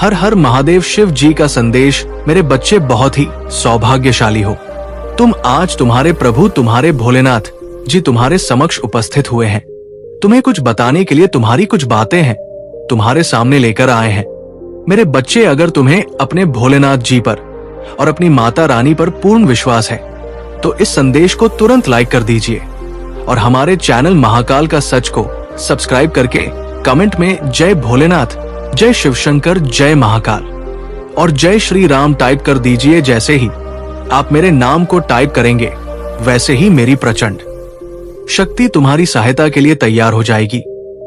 हर हर महादेव। शिव जी का संदेश। मेरे बच्चे बहुत ही सौभाग्यशाली हो तुम। आज तुम्हारे प्रभु तुम्हारे भोलेनाथ जी तुम्हारे समक्ष उपस्थित हुए हैं। तुम्हें कुछ बताने के लिए तुम्हारी कुछ बातें हैं तुम्हारे सामने लेकर आए हैं। मेरे बच्चे, अगर तुम्हें अपने भोलेनाथ जी पर और अपनी माता रानी पर पूर्ण विश्वास है तो इस संदेश को तुरंत लाइक कर दीजिए और हमारे चैनल महाकाल का सच को सब्सक्राइब करके कमेंट में जय भोलेनाथ, जय शिवशंकर, जय महाकाल और जय श्री राम टाइप कर दीजिए। जैसे ही आप मेरे नाम को टाइप करेंगे वैसे ही मेरी प्रचंड शक्ति तुम्हारी सहायता के लिए तैयार हो जाएगी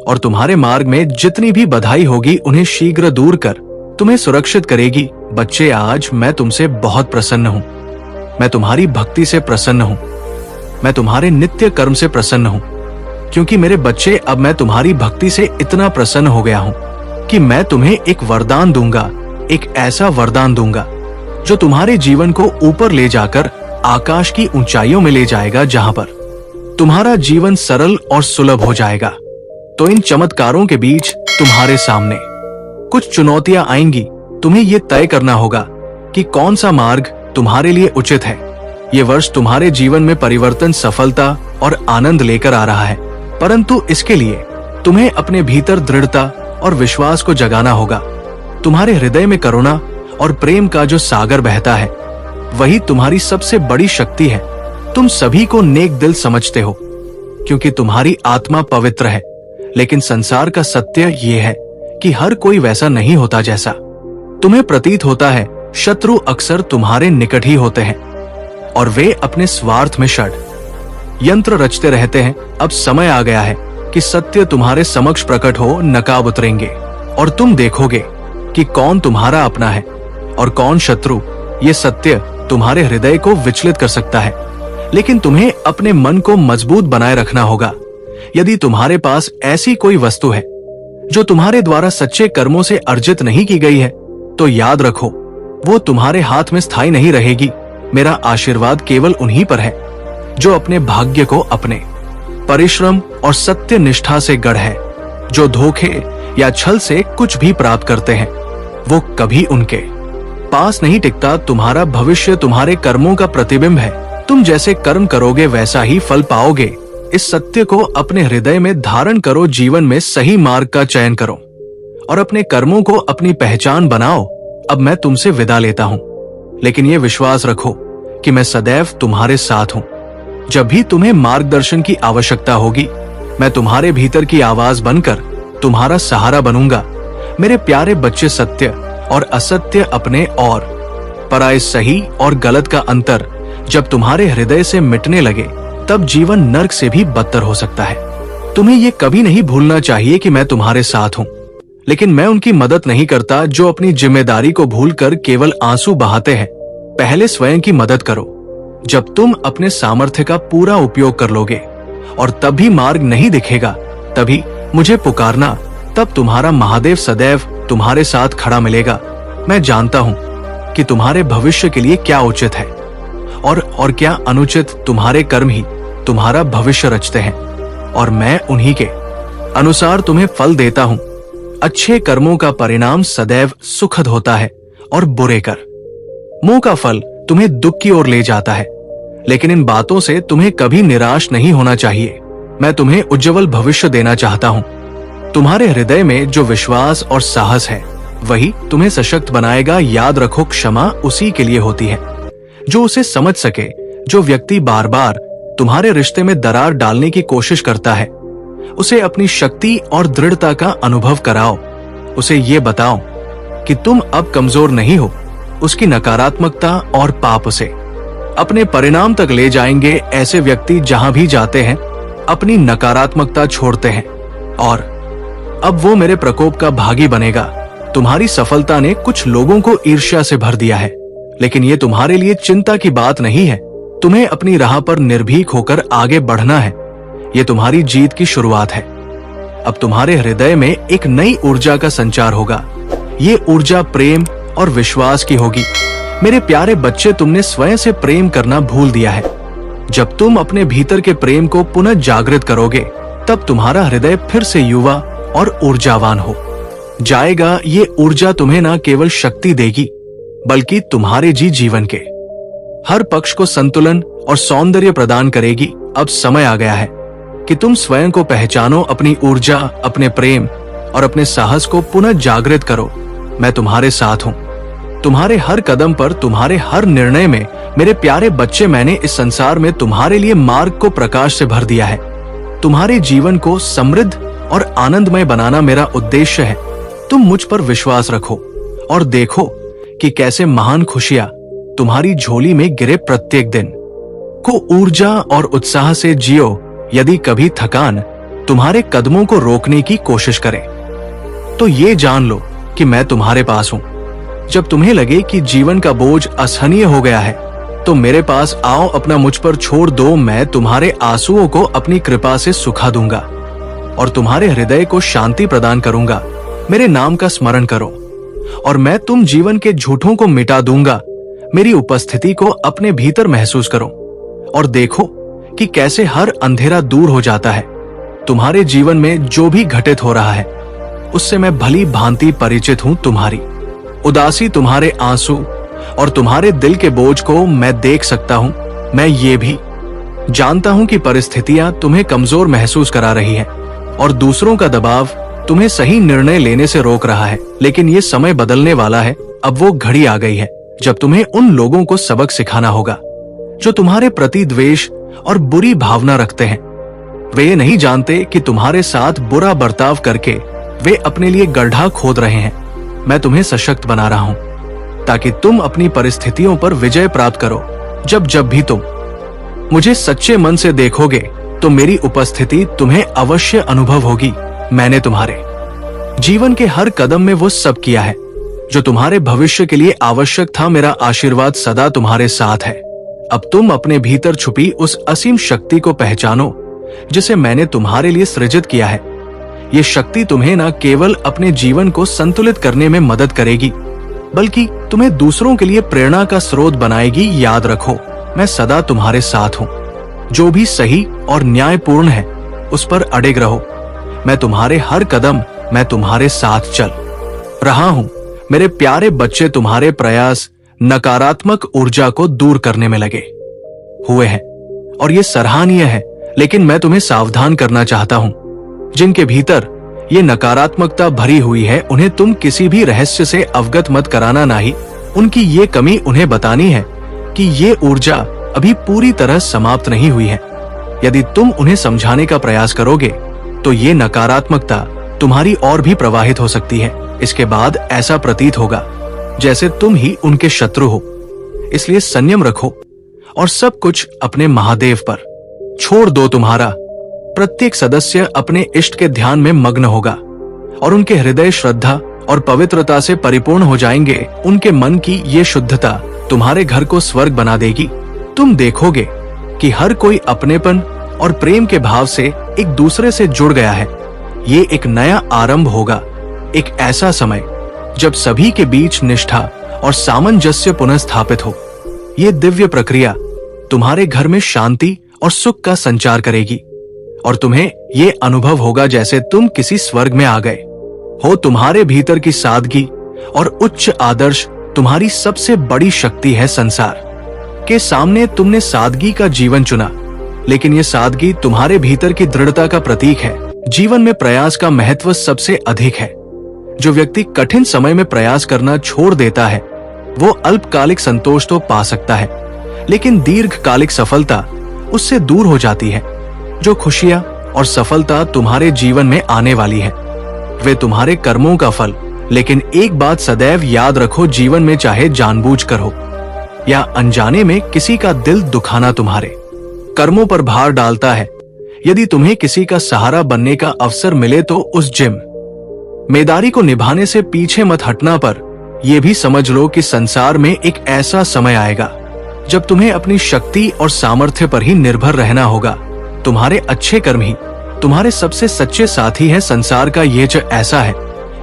और तुम्हारे मार्ग में जितनी भी बाधाएं होगी उन्हें शीघ्र दूर कर तुम्हें सुरक्षित करेगी। बच्चे, आज मैं तुमसे बहुत प्रसन्न हूँ। मैं तुम्हारी भक्ति से प्रसन्न हूँ। मैं तुम्हारे नित्य कर्म से प्रसन्न हूँ, क्योंकि मेरे बच्चे, अब मैं तुम्हारी भक्ति से इतना प्रसन्न हो गया हूँ कि मैं तुम्हें एक वरदान दूंगा। एक ऐसा वरदान दूंगा जो तुम्हारे जीवन को ऊपर ले जाकर आकाश की ऊंचाइयों में ले जाएगा, जहां पर तुम्हारा जीवन सरल और सुलभ हो जाएगा। तो इन चमत्कारों के बीच तुम्हारे सामने कुछ चुनौतियां आएंगी। तुम्हें यह तय करना होगा कि कौन सा मार्ग तुम्हारे लिए उचित है। ये वर्ष तुम्हारे जीवन में परिवर्तन, सफलता और आनंद लेकर आ रहा है, परंतु इसके लिए तुम्हें अपने भीतर दृढ़ता और विश्वास को जगाना होगा। तुम्हारे हृदय में करुणा और प्रेम का जो सागर बहता है वही तुम्हारी सबसे बड़ी शक्ति है। तुम सभी को नेक दिल समझते हो क्योंकि तुम्हारी आत्मा पवित्र है, लेकिन संसार का सत्य ये है कि हर कोई वैसा नहीं होता जैसा तुम्हें प्रतीत होता है। शत्रु अक्सर तुम्हारे निकट ही होते हैं और वे अपने स्वार्थ में षड्यंत्र रचते रहते हैं। अब समय आ गया है कि सत्य तुम्हारे समक्ष प्रकट हो, नकाब उतरेंगे और तुम देखोगे कि कौन तुम्हारा अपना है और कौन शत्रु। ये सत्य तुम्हारे हृदय को विचलित कर सकता है, लेकिन तुम्हें अपने मन को मजबूत बनाए रखना होगा। यदि तुम्हारे पास ऐसी कोई वस्तु है जो तुम्हारे द्वारा सच्चे कर्मों से अर्जित नहीं की गई है तो याद रखो, वो तुम्हारे हाथ में स्थायी नहीं रहेगी। मेरा आशीर्वाद केवल उन्हीं पर है जो अपने भाग्य को अपने परिश्रम और सत्य निष्ठा से गढ़ है। जो धोखे या छल से कुछ भी प्राप्त करते हैं वो कभी उनके पास नहीं टिकता। तुम्हारा भविष्य तुम्हारे कर्मों का प्रतिबिंब है। तुम जैसे कर्म करोगे वैसा ही फल पाओगे। इस सत्य को अपने हृदय में धारण करो। जीवन में सही मार्ग का चयन करो और अपने कर्मों को अपनी पहचान बनाओ। अब मैं तुमसे विदा लेता हूँ, लेकिन ये विश्वास रखो कि मैं सदैव तुम्हारे साथ हूँ। जब भी तुम्हें मार्गदर्शन की आवश्यकता होगी, मैं तुम्हारे भीतर की आवाज बनकर तुम्हारा सहारा बनूंगा। मेरे प्यारे बच्चे, सत्य और असत्य, अपने और पराये, सही और गलत का अंतर जब तुम्हारे हृदय से मिटने लगे तब जीवन नर्क से भी बदतर हो सकता है। तुम्हें ये कभी नहीं भूलना चाहिए कि मैं तुम्हारे साथ हूँ, लेकिन मैं उनकी मदद नहीं करता जो अपनी जिम्मेदारी को भूलकर केवल आंसू बहाते हैं। पहले स्वयं की मदद करो। जब तुम अपने सामर्थ्य का पूरा उपयोग कर लोगे और तब भी मार्ग नहीं दिखेगा, तभी मुझे पुकारना। तब तुम्हारा महादेव सदैव तुम्हारे साथ खड़ा मिलेगा। मैं जानता हूँ कि तुम्हारे भविष्य के लिए क्या उचित है और क्या अनुचित। तुम्हारे कर्म ही तुम्हारा भविष्य रचते हैं और मैं उन्हीं के अनुसार तुम्हें फल देता हूँ। अच्छे कर्मों का परिणाम सदैव सुखद होता है और बुरे कर्मों का फल तुम्हें दुख की ओर ले जाता है। लेकिन इन बातों से तुम्हें कभी निराश नहीं होना चाहिए। मैं तुम्हें उज्जवल भविष्य देना चाहता हूँ। तुम्हारे हृदय में जो विश्वास और साहस है वही तुम्हें सशक्त बनाएगा। याद रखो, क्षमा उसी के लिए होती है जो उसे समझ सके। जो व्यक्ति बार बार तुम्हारे रिश्ते में दरार डालने की कोशिश करता है, उसे अपनी शक्ति और दृढ़ता का अनुभव कराओ। उसे ये बताओ कि तुम अब कमजोर नहीं हो। उसकी नकारात्मकता और पाप उसे अपने परिणाम तक ले जाएंगे। ऐसे व्यक्ति जहां भी जाते हैं अपनी नकारात्मकता छोड़ते हैं और अब वो मेरे प्रकोप का भागी बनेगा। तुम्हारी सफलता ने कुछ लोगों को ईर्ष्या से भर दिया है, लेकिन ये तुम्हारे लिए चिंता की बात नहीं है। तुम्हें अपनी राह पर निर्भीक होकर आगे बढ़ना है। ये तुम्हारी जीत की शुरुआत है। अब तुम्हारे हृदय में एक नई ऊर्जा का संचार होगा। ये ऊर्जा प्रेम और विश्वास की होगी। मेरे प्यारे बच्चे, तुमने स्वयं से प्रेम करना भूल दिया है। जब तुम अपने भीतर के प्रेम को पुनः जागृत करोगे, तब तुम्हारा हृदय फिर से युवा और ऊर्जावान हो जाएगा, ये ऊर्जा तुम्हें न केवल शक्ति देगी बल्कि तुम्हारे जीवन के हर पक्ष को संतुलन और सौंदर्य प्रदान करेगी। अब समय आ गया है कि तुम स्वयं को पहचानो, अपनी ऊर्जा, अपने प्रेम और अपने साहस को पुनः जागृत करो। मैं तुम्हारे साथ हूं, तुम्हारे हर कदम पर, तुम्हारे हर निर्णय में। मेरे प्यारे बच्चे, मैंने इस संसार में तुम्हारे लिए मार्ग को प्रकाश से भर दिया है। तुम्हारे जीवन को समृद्ध और आनंदमय बनाना मेरा उद्देश्य है। तुम मुझ पर विश्वास रखो और देखो कि कैसे महान खुशियां तुम्हारी झोली में गिरे। प्रत्येक दिन को ऊर्जा और उत्साह से जियो। यदि कभी थकान तुम्हारे कदमों को रोकने की कोशिश करे तो ये जान लो कि मैं तुम्हारे पास हूं। जब तुम्हें लगे कि जीवन का बोझ असहनीय हो गया है तो मेरे पास आओ, अपना मुझ पर छोड़ दो। मैं तुम्हारे आंसुओं को अपनी कृपा से सुखा दूंगा और तुम्हारे हृदय को शांति प्रदान करूंगा। मेरे नाम का स्मरण करो और मैं तुम जीवन के झूठों को मिटा दूंगा। मेरी उपस्थिति को अपने भीतर महसूस करो और देखो कि कैसे हर अंधेरा दूर हो जाता है। तुम्हारे जीवन में जो भी घटित हो रहा है उससे मैं भली भांति परिचित हूं। तुम्हारी उदासी, तुम्हारे आंसू और तुम्हारे दिल के बोझ को मैं देख सकता हूं। मैं ये भी जानता हूं कि परिस्थितियां तुम्हें कमजोर महसूस करा रही हैं और दूसरों का दबाव तुम्हें सही निर्णय लेने से रोक रहा है। लेकिन ये समय बदलने वाला है। अब वो घड़ी आ गई है जब तुम्हें उन लोगों को सबक सिखाना होगा जो तुम्हारे प्रति द्वेष और बुरी भावना रखते हैं। वे ये नहीं जानते कि तुम्हारे साथ बुरा बर्ताव करके वे अपने लिए गड्ढा खोद रहे हैं। मैं तुम्हें सशक्त बना रहा हूं ताकि तुम अपनी परिस्थितियों पर विजय प्राप्त करो। जब भी तुम मुझे सच्चे मन से देखोगे तो मेरी उपस्थिति तुम्हें अवश्य अनुभव होगी। मैंने तुम्हारे जीवन के हर कदम में वो सब किया है जो तुम्हारे भविष्य के लिए आवश्यक था। मेरा आशीर्वाद सदा तुम्हारे साथ है। अब तुम अपने भीतर छुपी उस असीम शक्ति को पहचानो जिसे मैंने तुम्हारे लिए सृजित किया है। ये शक्ति तुम्हें न केवल अपने जीवन को संतुलित करने में मदद करेगी बल्कि तुम्हें दूसरों के लिए प्रेरणा का स्रोत बनाएगी। याद रखो, मैं सदा तुम्हारे साथ हूँ। जो भी सही और न्यायपूर्ण है उस पर अड़िग रहो। मैं तुम्हारे हर कदम, मैं तुम्हारे साथ चल रहा हूँ। मेरे प्यारे बच्चे, तुम्हारे प्रयास नकारात्मक ऊर्जा को दूर करने में लगे हुए हैं और ये सराहनीय है। लेकिन मैं तुम्हें सावधान करना चाहता हूँ। जिनके भीतर ये नकारात्मकता भरी हुई है उन्हें तुम किसी भी रहस्य से अवगत मत कराना। ना ही उनकी ये कमी उन्हें बतानी है कि ये ऊर्जा अभी पूरी तरह समाप्त नहीं हुई है। यदि तुम उन्हें समझाने का प्रयास करोगे तो ये नकारात्मकता तुम्हारी ओर भी प्रवाहित हो सकती है। इसके बाद ऐसा प्रतीत होगा जैसे तुम ही उनके शत्रु हो। इसलिए संयम रखो और सब कुछ अपने महादेव पर छोड़ दो। तुम्हारा प्रत्येक सदस्य अपने इष्ट के ध्यान में मग्न होगा और उनके हृदय श्रद्धा और पवित्रता से परिपूर्ण हो जाएंगे। उनके मन की ये शुद्धता तुम्हारे घर को स्वर्ग बना देगी। तुम देखोगे कि हर कोई अपनेपन और प्रेम के भाव से एक दूसरे से जुड़ गया है। ये एक नया आरंभ होगा, एक ऐसा समय जब सभी के बीच निष्ठा और सामंजस्य पुनः स्थापित हो। ये दिव्य प्रक्रिया तुम्हारे घर में शांति और सुख का संचार करेगी और तुम्हें ये अनुभव होगा जैसे तुम किसी स्वर्ग में आ गए हो। तुम्हारे भीतर की सादगी और उच्च आदर्श तुम्हारी सबसे बड़ी शक्ति है। संसार के सामने तुमने सादगी का जीवन चुना, लेकिन ये सादगी तुम्हारे भीतर की दृढ़ता का प्रतीक है। जीवन में प्रयास का महत्व सबसे अधिक है। जो व्यक्ति कठिन समय में प्रयास करना छोड़ देता है वो अल्पकालिक संतोष तो पा सकता है, लेकिन दीर्घकालिक सफलता उससे दूर हो जाती है। जो खुशियां और सफलता तुम्हारे जीवन में आने वाली है वे तुम्हारे कर्मों का फल। लेकिन एक बात सदैव याद रखो, जीवन में चाहे जानबूझकर हो या अनजाने में किसी का दिल दुखाना तुम्हारे कर्मों पर भार डालता है। यदि तुम्हें किसी का सहारा बनने का अवसर मिले तो उस जिम्मेदारी को निभाने से पीछे मत हटना। पर यह भी समझ लो कि संसार में एक ऐसा समय आएगा जब तुम्हें अपनी शक्ति और सामर्थ्य पर ही निर्भर रहना होगा। तुम्हारे अच्छे कर्म ही तुम्हारे सबसे सच्चे साथी हैं। संसार का ये ऐसा है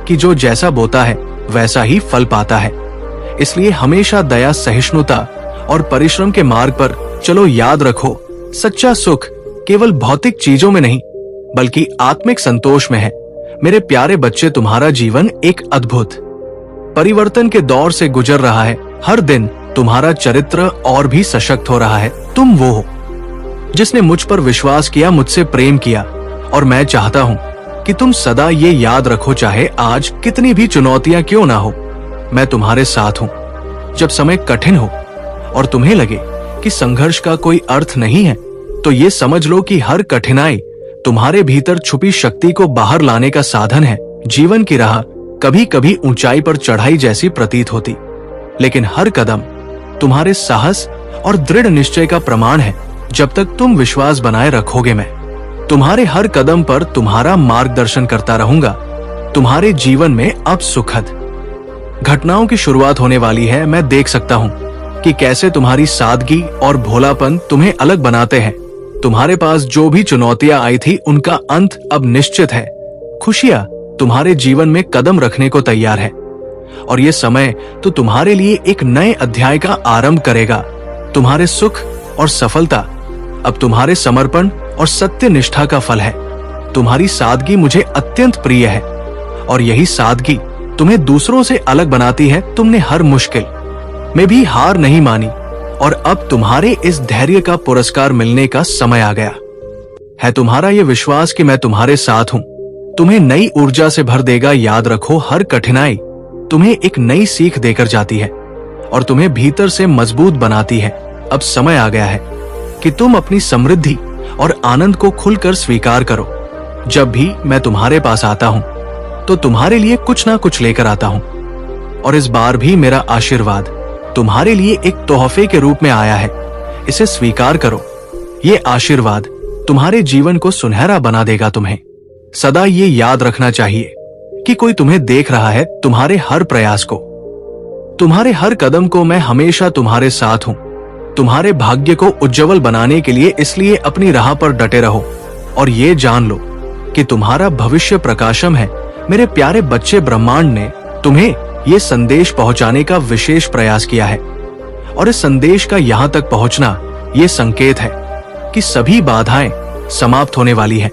कि जो जैसा बोता है वैसा ही फल पाता है। इसलिए हमेशा दया, सहिष्णुता और परिश्रम के मार्ग पर चलो। याद रखो, सच्चा सुख केवल भौतिक चीजों में नहीं बल्कि आत्मिक संतोष में है। मेरे प्यारे बच्चे, तुम्हारा जीवन एक अद्भुत परिवर्तन के दौर से गुजर रहा है। हर दिन तुम्हारा चरित्र और भी सशक्त हो रहा है। तुम वो हो जिसने मुझ पर विश्वास किया, मुझसे प्रेम किया, और मैं चाहता हूं कि तुम सदा ये याद रखो, चाहे आज कितनी भी चुनौतियां क्यों ना हो, मैं तुम्हारे साथ हूं। जब समय कठिन हो और तुम्हें लगे कि संघर्ष का कोई अर्थ नहीं है, तो ये समझ लो कि हर कठिनाई तुम्हारे भीतर छुपी शक्ति को बाहर लाने का साधन है। जीवन की राह कभी कभी ऊंचाई पर चढ़ाई जैसी प्रतीत होती, लेकिन हर कदम तुम्हारे साहस और दृढ़ निश्चय का प्रमाण है। जब तक तुम विश्वास बनाए रखोगे, मैं तुम्हारे हर कदम पर तुम्हारा मार्गदर्शन करता रहूंगा। तुम्हारे जीवन में अब सुखद घटनाओं की शुरुआत होने वाली है। मैं देख सकता हूं कि कैसे तुम्हारी सादगी और भोलापन तुम्हें अलग बनाते हैं। तुम्हारे पास जो भी चुनौतियां आई थी, उनका अंत अब निश्चित है। खुशियां तुम्हारे जीवन में कदम रखने को तैयार है, और ये समय तो तुम्हारे लिए एक नए अध्याय का आरंभ करेगा। तुम्हारे सुख और सफलता अब तुम्हारे समर्पण और सत्य निष्ठा का फल है। तुम्हारी सादगी मुझे अत्यंत प्रिय है, और यही सादगी तुम्हें दूसरों से अलग बनाती है। तुमने हर मुश्किल में भी हार नहीं मानी, और अब तुम्हारे इस धैर्य का पुरस्कार मिलने का समय आ गया है। तुम्हारा ये विश्वास कि मैं तुम्हारे साथ हूं तुम्हें नई ऊर्जा से भर देगा। याद रखो, हर कठिनाई तुम्हें एक नई सीख देकर जाती है और तुम्हें भीतर से मजबूत बनाती है। अब समय आ गया है कि तुम अपनी समृद्धि और आनंद को खुलकर स्वीकार करो। जब भी मैं तुम्हारे पास आता हूं, तो तुम्हारे लिए कुछ ना कुछ लेकर आता हूं, और इस बार भी मेरा आशीर्वाद तुम्हारे लिए एक तोहफे के रूप में आया है। इसे स्वीकार करो। ये आशीर्वाद तुम्हारे जीवन को सुनहरा बना देगा। तुम्हें सदा ये याद रखना चाहिए कि कोई तुम्हें देख रहा है, तुम्हारे हर प्रयास को, तुम्हारे हर कदम को। मैं हमेशा तुम्हारे साथ हूं। तुम्हारे भाग्य को उज्जवल बनाने के लिए इसलिए अपनी राह पर डटे रहो, और ये जान लो कि तुम्हारा भविष्य प्रकाशम है। मेरे प्यारे बच्चे, ब्रह्मांड ने तुम्हें ये संदेश पहुंचाने का विशेष प्रयास किया है, और इस संदेश का यहां तक पहुंचना ये संकेत है कि सभी बाधाएं समाप्त होने वाली हैं।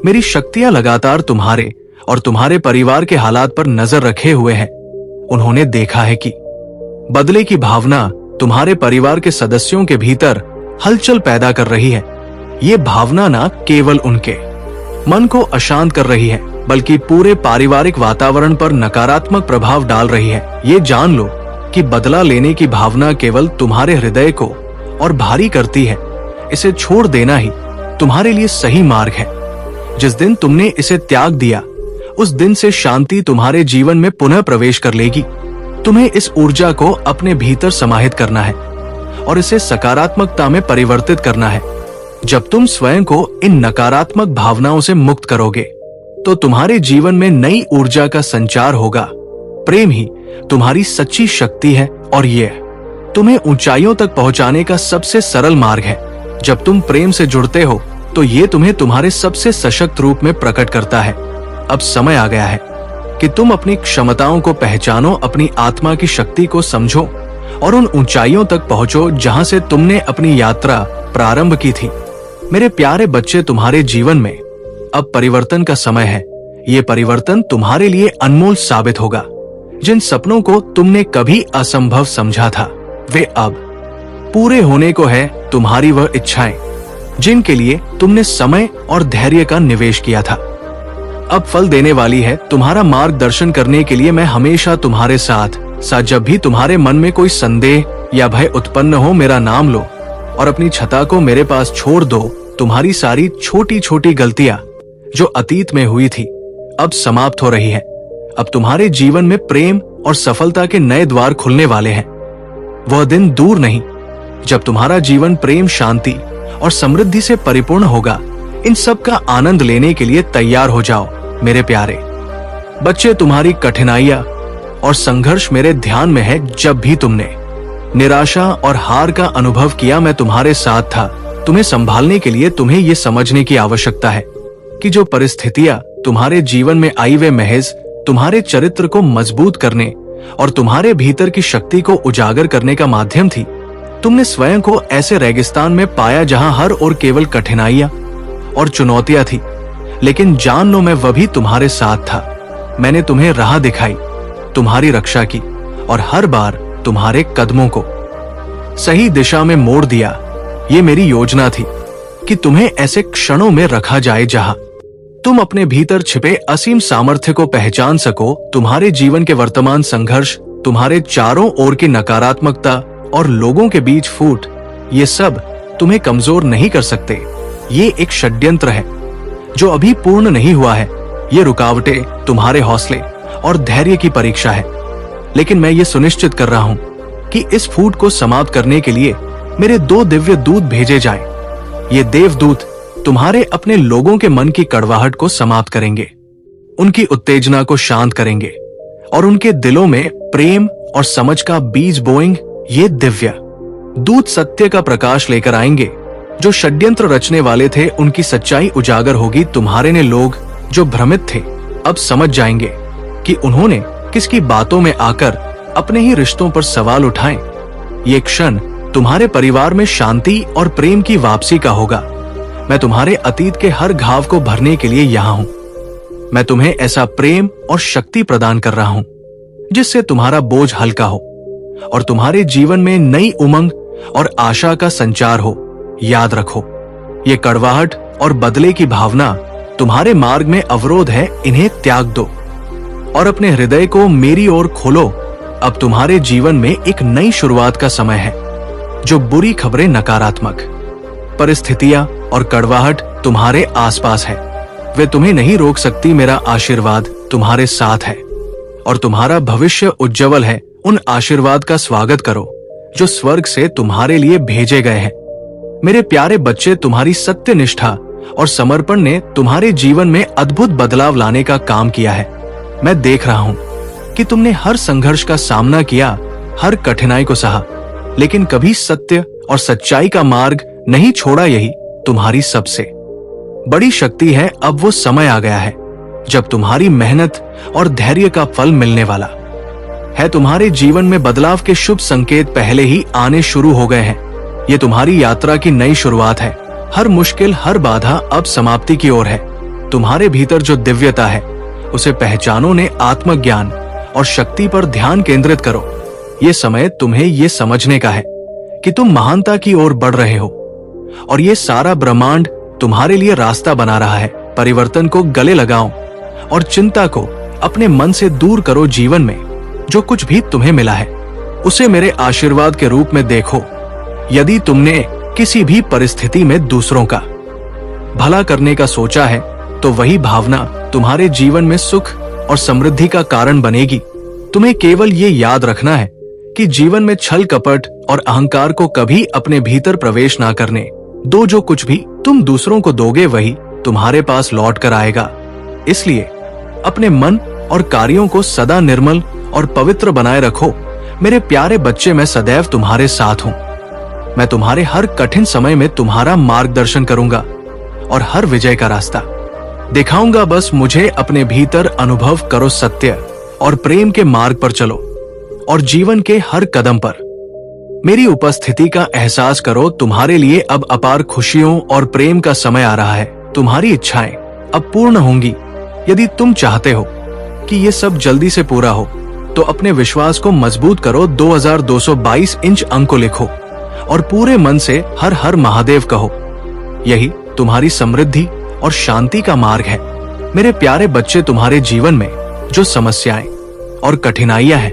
मेरी शक्तियां लगातार तुम्हारे और तुम्हारे परिवार के हालात पर नजर रखे हुए हैं। उन्होंने देखा है कि बदले की भावना तुम्हारे परिवार के सदस्यों के भीतर हलचल पैदा कर रही है। ये भावना न केवल उनके मन को अशांत कर रही है, बल्कि पूरे पारिवारिक वातावरण पर नकारात्मक प्रभाव डाल रही है। ये जान लो कि बदला लेने की भावना केवल तुम्हारे हृदय को और भारी करती है। इसे छोड़ देना ही तुम्हारे लिए सही मार्ग है। जिस दिन तुमने इसे त्याग दिया, उस दिन से शांति तुम्हारे जीवन में पुनः प्रवेश कर लेगी। तुम्हें इस ऊर्जा को अपने भीतर समाहित करना है और इसे सकारात्मकता में परिवर्तित करना है। जब तुम स्वयं को इन नकारात्मक भावनाओं से मुक्त करोगे, तो तुम्हारे जीवन में नई ऊर्जा का संचार होगा। प्रेम ही तुम्हारी सच्ची शक्ति है, और ये तुम्हें ऊंचाइयों तक पहुंचाने का सबसे सरल मार्ग है। जब तुम प्रेम से जुड़ते हो, तो ये तुम्हें तुम्हारे सबसे सशक्त रूप में प्रकट करता है। अब समय आ गया है कि तुम अपनी क्षमताओं को पहचानो, अपनी आत्मा की शक्ति को समझो, और उन ऊंचाइयों तक पहुंचो जहां से तुमने अपनी यात्रा प्रारंभ की थी। मेरे प्यारे बच्चे, तुम्हारे जीवन में अब परिवर्तन का समय है। ये परिवर्तन तुम्हारे लिए अनमोल साबित होगा। जिन सपनों को तुमने कभी असंभव समझा था, वे अब पूरे होने को है। तुम्हारी वह इच्छाएं जिनके लिए तुमने समय और धैर्य का निवेश किया था, अब फल देने वाली है। तुम्हारा मार्गदर्शन करने के लिए मैं हमेशा तुम्हारे साथ। जब भी तुम्हारे मन में कोई संदेह या भय उत्पन्न हो, मेरा नाम लो और अपनी छता को मेरे पास छोड़ दो। तुम्हारी सारी छोटी छोटी गलतियां जो अतीत में हुई थी, अब समाप्त हो रही है। अब तुम्हारे जीवन में प्रेम और सफलता के नए द्वार खुलने वाले हैं। वह दिन दूर नहीं जब तुम्हारा जीवन प्रेम, शांति और समृद्धि से परिपूर्ण होगा। इन सब का आनंद लेने के लिए तैयार हो जाओ मेरे प्यारे बच्चे। तुम्हारी कठिनाइयां और संघर्ष मेरे ध्यान में है। जब भी तुमने निराशा और हार का अनुभव किया, मैं तुम्हारे साथ था। तुम्हें संभालने के लिए तुम्हें यह समझने की आवश्यकता है कि जो परिस्थितियां तुम्हारे जीवन में आई, वे महज तुम्हारे चरित्र को मजबूत करने और तुम्हारे भीतर की शक्ति को उजागर करने का माध्यम थी। तुमने स्वयं को ऐसे रेगिस्तान में पाया जहां हर ओर केवल कठिनाइयां और चुनौतियां थी, लेकिन जान लो मैं वही तुम्हारे साथ था। मैंने तुम्हें राह दिखाई, तुम्हारी रक्षा की और हर बार तुम्हारे कदमों को सही दिशा में मोड़ दिया। ये मेरी योजना थी कि तुम्हें ऐसे क्षणों में रखा जाए जहां तुम अपने भीतर छिपे असीम सामर्थ्य को पहचान सको। तुम्हारे जीवन के वर्तमान संघर्ष, तुम्हारे चारों ओर की नकारात्मकता और लोगों के बीच फूट, ये सब तुम्हें कमजोर नहीं कर सकते। ये एक षड्यंत्र है जो अभी पूर्ण नहीं हुआ है। ये रुकावटें तुम्हारे हौसले और धैर्य की परीक्षा है, लेकिन मैं ये सुनिश्चित कर रहा हूं कि इस फूट को समाप्त करने के लिए मेरे 2 दिव्य दूत भेजे जाएं। ये देवदूत तुम्हारे अपने लोगों के मन की कड़वाहट को समाप्त करेंगे, उनकी उत्तेजना को शांत करेंगे और उनके दिलों में प्रेम और समझ का बीज बोएंगे। ये दिव्य दूत सत्य का प्रकाश लेकर आएंगे। जो षड्यंत्र रचने वाले थे उनकी सच्चाई उजागर होगी। तुम्हारे ने लोग जो भ्रमित थे अब समझ जाएंगे कि उन्होंने किसकी बातों में आकर अपने ही रिश्तों पर सवाल उठाए। ये क्षण तुम्हारे परिवार में शांति और प्रेम की वापसी का होगा। मैं तुम्हारे अतीत के हर घाव को भरने के लिए यहाँ हूँ। मैं तुम्हें ऐसा प्रेम और शक्ति प्रदान कर रहा हूँ जिससे तुम्हारा बोझ हल्का हो और तुम्हारे जीवन में नई उमंग और आशा का संचार हो। याद रखो, ये कड़वाहट और बदले की भावना तुम्हारे मार्ग में अवरोध है। इन्हें त्याग दो और अपने हृदय को मेरी ओर खोलो। अब तुम्हारे जीवन में एक नई शुरुआत का समय है। जो बुरी खबरें, नकारात्मक परिस्थितियां और कड़वाहट तुम्हारे आसपास है, वे तुम्हें नहीं रोक सकती। मेरा आशीर्वाद तुम्हारे साथ है और तुम्हारा भविष्य उज्जवल है। उन आशीर्वाद का स्वागत करो जो स्वर्ग से तुम्हारे लिए भेजे गए हैं। मेरे प्यारे बच्चे, तुम्हारी सत्य निष्ठा और समर्पण ने तुम्हारे जीवन में अद्भुत बदलाव लाने का काम किया है। मैं देख रहा हूं कि तुमने हर संघर्ष का सामना किया, हर कठिनाई को सहा, लेकिन कभी सत्य और सच्चाई का मार्ग नहीं छोड़ा। यही तुम्हारी सबसे बड़ी शक्ति है। अब वो समय आ गया है जब तुम्हारी मेहनत और धैर्य का फल मिलने वाला है। तुम्हारे जीवन में बदलाव के शुभ संकेत पहले ही आने शुरू हो गए हैं। ये तुम्हारी यात्रा की नई शुरुआत है। हर मुश्किल, हर बाधा अब समाप्ति की ओर है। तुम्हारे भीतर जो दिव्यता है उसे पहचानो। ने आत्मज्ञान और शक्ति पर ध्यान केंद्रित करो। ये समय तुम्हें ये समझने का है कि तुम महानता की ओर बढ़ रहे हो और ये सारा ब्रह्मांड तुम्हारे लिए रास्ता बना रहा है। परिवर्तन को गले लगाओ और चिंता को अपने मन से दूर करो। जीवन में जो कुछ भी तुम्हें मिला है उसे मेरे आशीर्वाद के रूप में देखो। यदि तुमने किसी भी परिस्थिति में दूसरों का भला करने का सोचा है तो वही भावना तुम्हारे जीवन में सुख और समृद्धि का कारण बनेगी। तुम्हें केवल ये याद रखना है कि जीवन में छल कपट और अहंकार को कभी अपने भीतर प्रवेश ना करने दो। जो कुछ भी तुम दूसरों को दोगे वही तुम्हारे पास लौट कर आएगा। इसलिए अपने मन और कार्यों को सदा निर्मल और पवित्र बनाए रखो। मेरे प्यारे बच्चे, मैं सदैव तुम्हारे साथ हूँ। मैं तुम्हारे हर कठिन समय में तुम्हारा मार्गदर्शन करूंगा और हर विजय का रास्ता दिखाऊंगा। बस मुझे अपने भीतर अनुभव करो। सत्य और प्रेम के मार्ग पर चलो और जीवन के हर कदम पर मेरी उपस्थिति का एहसास करो। तुम्हारे लिए अब अपार खुशियों और प्रेम का समय आ रहा है। तुम्हारी इच्छाएं अब पूर्ण होंगी। यदि तुम चाहते हो कि ये सब जल्दी से पूरा हो तो अपने विश्वास को मजबूत करो। 2222 इंच अंक को लिखो और पूरे मन से हर हर महादेव कहो। यही तुम्हारी समृद्धि और शांति का मार्ग है। मेरे प्यारे बच्चे, तुम्हारे जीवन में जो समस्याएं और कठिनाइयां हैं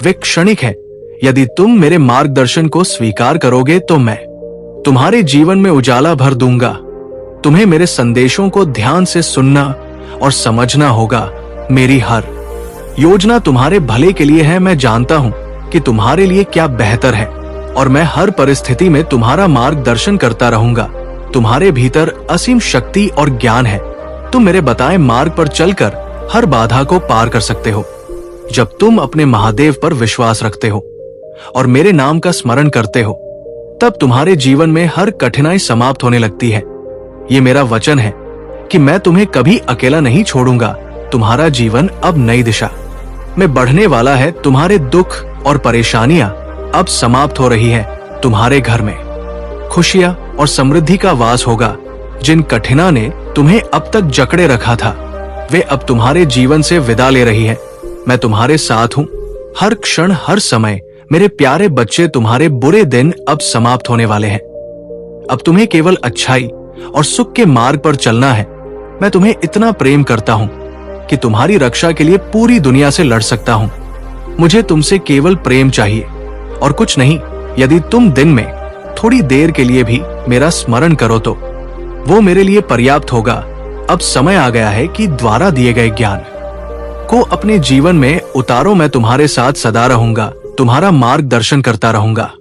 वे क्षणिक है। यदि तुम मेरे मार्गदर्शन को स्वीकार करोगे तो मैं तुम्हारे जीवन में उजाला भर दूंगा। तुम्हें मेरे संदेशों को ध्यान से सुनना और समझना होगा। मेरी हर योजना तुम्हारे भले के लिए है। मैं जानता हूं कि तुम्हारे लिए क्या बेहतर है और मैं हर परिस्थिति में तुम्हारा मार्गदर्शन करता रहूंगा। तुम्हारे भीतर असीम शक्ति और ज्ञान है। तुम मेरे बताए मार्ग पर चलकर हर बाधा को पार कर सकते हो। जब तुम अपने महादेव पर विश्वास रखते हो और मेरे नाम का स्मरण करते हो तब तुम्हारे जीवन में हर कठिनाई समाप्त होने लगती है। ये मेरा वचन है कि मैं तुम्हें कभी अकेला नहीं छोड़ूंगा। तुम्हारा जीवन अब नई दिशा में बढ़ने वाला है। तुम्हारे दुख और परेशानियां अब समाप्त हो रही है। तुम्हारे घर में खुशियां और समृद्धि का वास होगा। जिन कठिना ने तुम्हें अब तक जकड़े रखा था, वे अब तुम्हारे जीवन से विदा ले रही है। मैं तुम्हारे साथ हूं। हर क्षण, हर समय मेरे प्यारे बच्चे, तुम्हारे बुरे दिन अब समाप्त होने वाले हैं। अब तुम्हें केवल अच्छाई और सुख के मार्ग पर चलना है। मैं तुम्हें इतना प्रेम करता हूं कि तुम्हारी रक्षा के लिए पूरी दुनिया से लड़ सकता हूं। मुझे तुमसे केवल प्रेम चाहिए और कुछ नहीं। यदि तुम दिन में थोड़ी देर के लिए भी मेरा स्मरण करो तो वो मेरे लिए पर्याप्त होगा। अब समय आ गया है कि द्वारा दिए गए ज्ञान को अपने जीवन में उतारो। मैं तुम्हारे साथ सदा रहूंगा, तुम्हारा मार्गदर्शन करता रहूंगा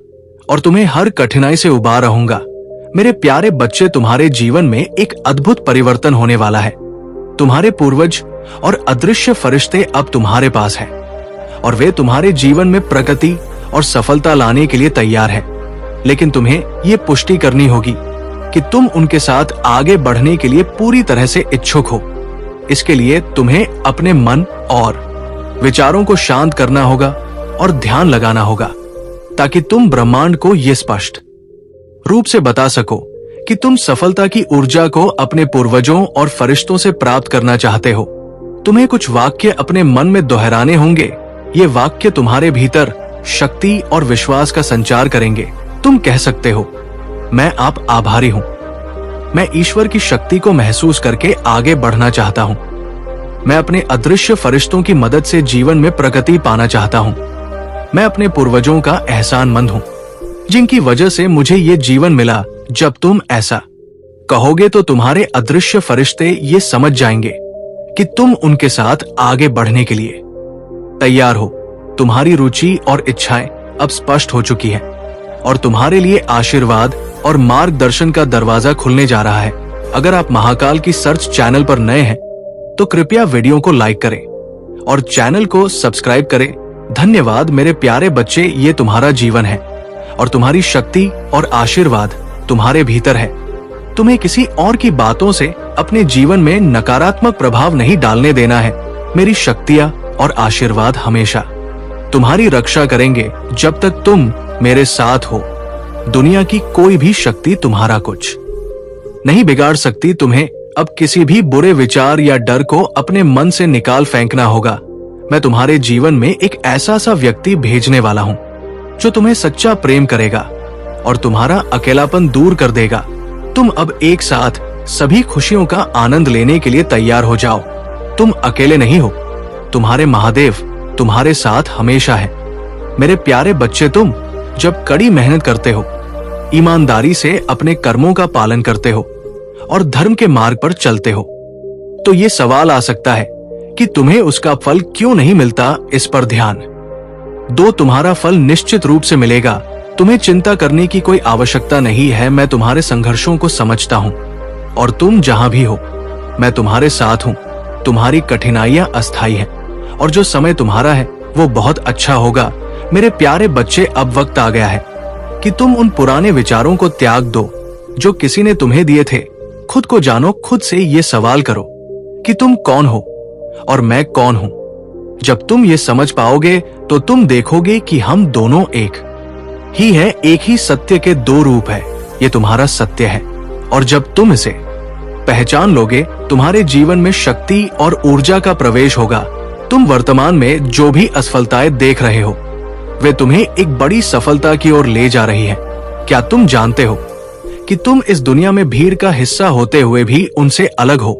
और तुम्हें हर कठिनाई से उबार रहूंगा। मेरे प्यारे बच्चे, तुम्हारे जीवन में एक अद्भुत परिवर्तन होने वाला है। तुम्हारे पूर्वज और अदृश्य फरिश्ते अब तुम्हारे पास हैं और वे तुम्हारे जीवन में प्रगति और सफलता लाने के लिए तैयार हैं। लेकिन तुम्हें ये पुष्टि करनी होगी कि तुम उनके साथ आगे बढ़ने के लिए पूरी तरह से इच्छुक हो। इसके लिए तुम्हें अपने मन और विचारों को शांत करना होगा और ध्यान लगाना होगा ताकि तुम ब्रह्मांड को यह स्पष्ट रूप से बता सको कि तुम सफलता की ऊर्जा को अपने पूर्वजों और फरिश्तों से प्राप्त करना चाहते हो। तुम्हें कुछ वाक्य अपने मन में दोहराने होंगे। ये वाक्य तुम्हारे भीतर शक्ति और विश्वास का संचार करेंगे। तुम कह सकते हो, मैं आप आभारी हूं। मैं ईश्वर की शक्ति को महसूस करके आगे बढ़ना चाहता हूं। मैं अपने अदृश्य फरिश्तों की मदद से जीवन में प्रगति पाना चाहता हूं। मैं अपने पूर्वजों का एहसानमंद हूं जिनकी वजह से मुझे ये जीवन मिला। जब तुम ऐसा कहोगे तो तुम्हारे अदृश्य फरिश्ते ये समझ जाएंगे कि तुम उनके साथ आगे बढ़ने के लिए तैयार हो। तुम्हारी रुचि और इच्छाएं अब स्पष्ट हो चुकी हैं और तुम्हारे लिए आशीर्वाद और मार्गदर्शन का दरवाजा खुलने जा रहा है। अगर आप महाकाल की सर्च चैनल पर नए हैं तो कृपया वीडियो को लाइक करें और चैनल को सब्सक्राइब करें। धन्यवाद मेरे प्यारे बच्चे, ये तुम्हारा जीवन है और तुम्हारी शक्ति और आशीर्वाद तुम्हारे भीतर है। तुम्हें किसी और की बातों से अपने जीवन में नकारात्मक प्रभाव नहीं डालने देना है। मेरी शक्तियां और आशीर्वाद हमेशा तुम्हारी रक्षा करेंगे। जब तक तुम मेरे साथ हो, दुनिया की कोई भी शक्ति तुम्हारा कुछ नहीं बिगाड़ सकती। तुम्हें अब किसी भी बुरे विचार या डर को अपने मन से निकाल फेंकना होगा। मैं तुम्हारे जीवन में एक ऐसा सा व्यक्ति भेजने वाला हूं जो तुम्हें सच्चा प्रेम करेगा और तुम्हारा अकेलापन दूर कर देगा। तुम अब एक साथ सभी खुशियों का आनंद लेने के लिए तैयार हो जाओ। तुम अकेले नहीं हो, तुम्हारे महादेव तुम्हारे साथ हमेशा है। मेरे प्यारे बच्चे, तुम जब कड़ी मेहनत करते हो, ईमानदारी से अपने कर्मों का पालन करते हो और धर्म के मार्ग पर चलते हो, तो ये सवाल आ सकता है कि तुम्हें उसका फल क्यों नहीं मिलता। इस पर ध्यान दो, तुम्हारा फल निश्चित रूप से मिलेगा। तुम्हें चिंता करने की कोई आवश्यकता नहीं है। मैं तुम्हारे संघर्षों को समझता हूं और तुम जहां भी हो, मैं तुम्हारे साथ हूं। तुम्हारी कठिनाइयां अस्थायी हैं और जो समय तुम्हारा है वो बहुत अच्छा होगा। मेरे प्यारे बच्चे, अब वक्त आ गया है कि तुम उन पुराने विचारों को त्याग दो जो किसी ने तुम्हें दिए थे। खुद को जानो, खुद से ये सवाल करो कि तुम कौन हो और मैं कौन हूं। जब तुम ये समझ पाओगे तो तुम देखोगे कि हम दोनों एक ही है। एक ही सत्य के दो रूप है। ये तुम्हारा सत्य है और जब तुम इसे पहचान लोगे, तुम्हारे जीवन में शक्ति और ऊर्जा का प्रवेश होगा। तुम वर्तमान में जो भी असफलताएं देख रहे हो, वे तुम्हें एक बड़ी सफलता की ओर ले जा रही है। क्या तुम जानते हो कि तुम इस दुनिया में भीड़ का हिस्सा होते हुए भी उनसे अलग हो?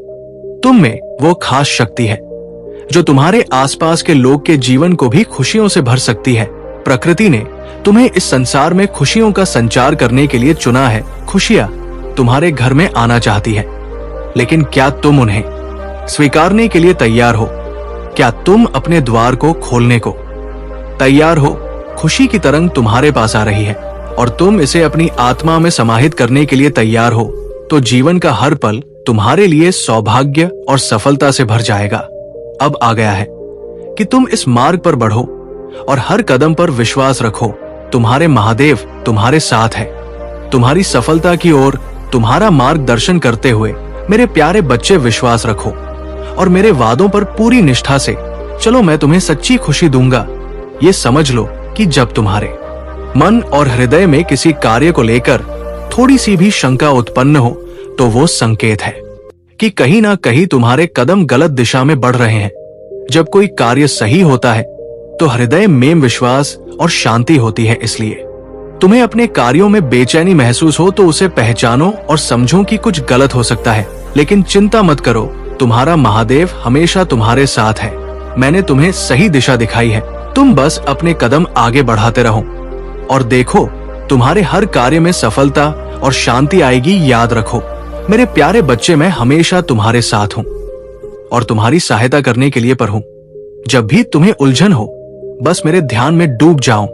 तुम में वो खास शक्ति है जो तुम्हारे आसपास के लोग के जीवन को भी खुशियों से भर सकती है। प्रकृति ने तुम्हें इस संसार में खुशियों का संचार करने के लिए चुना है। खुशियां तुम्हारे घर में आना चाहती है, लेकिन क्या तुम उन्हें स्वीकारने के लिए तैयार हो? क्या तुम अपने द्वार को खोलने को तैयार हो? खुशी की तरंग तुम्हारे पास आ रही है और तुम इसे अपनी आत्मा में समाहित करने के लिए तैयार हो, तो जीवन का हर पल तुम्हारे लिए सौभाग्य और सफलता से भर जाएगा। अब आ गया है कि तुम इस मार्ग पर बढ़ो और हर कदम पर विश्वास रखो। तुम्हारे महादेव तुम्हारे साथ है। तुम्हारी सफलता की ओर तुम्हारा मार्गदर्शन करते हुए मेरे प्यारे बच्चे, विश्वास रखो और मेरे वादों पर पूरी निष्ठा से चलो। मैं तुम्हें सच्ची खुशी दूंगा। ये समझ लो कि जब तुम्हारे मन और हृदय में किसी कार्य को लेकर थोड़ी सी भी शंका उत्पन्न हो, तो वो संकेत है कि कहीं ना कहीं तुम्हारे कदम गलत दिशा में बढ़ रहे हैं। जब कोई कार्य सही होता है तो हृदय में विश्वास और शांति होती है। इसलिए तुम्हें अपने कार्यों में बेचैनी महसूस हो तो उसे पहचानो और समझो कि कुछ गलत हो सकता है, लेकिन चिंता मत करो, तुम्हारा महादेव हमेशा तुम्हारे साथ है। मैंने तुम्हें सही दिशा दिखाई है, तुम बस अपने कदम आगे बढ़ाते रहो और देखो तुम्हारे हर कार्य में सफलता और शांति आएगी। याद रखो मेरे प्यारे बच्चे, मैं हमेशा तुम्हारे साथ हूँ और तुम्हारी सहायता करने के लिए पर हूँ। जब भी तुम्हें उलझन हो बस मेरे ध्यान में डूब जाओ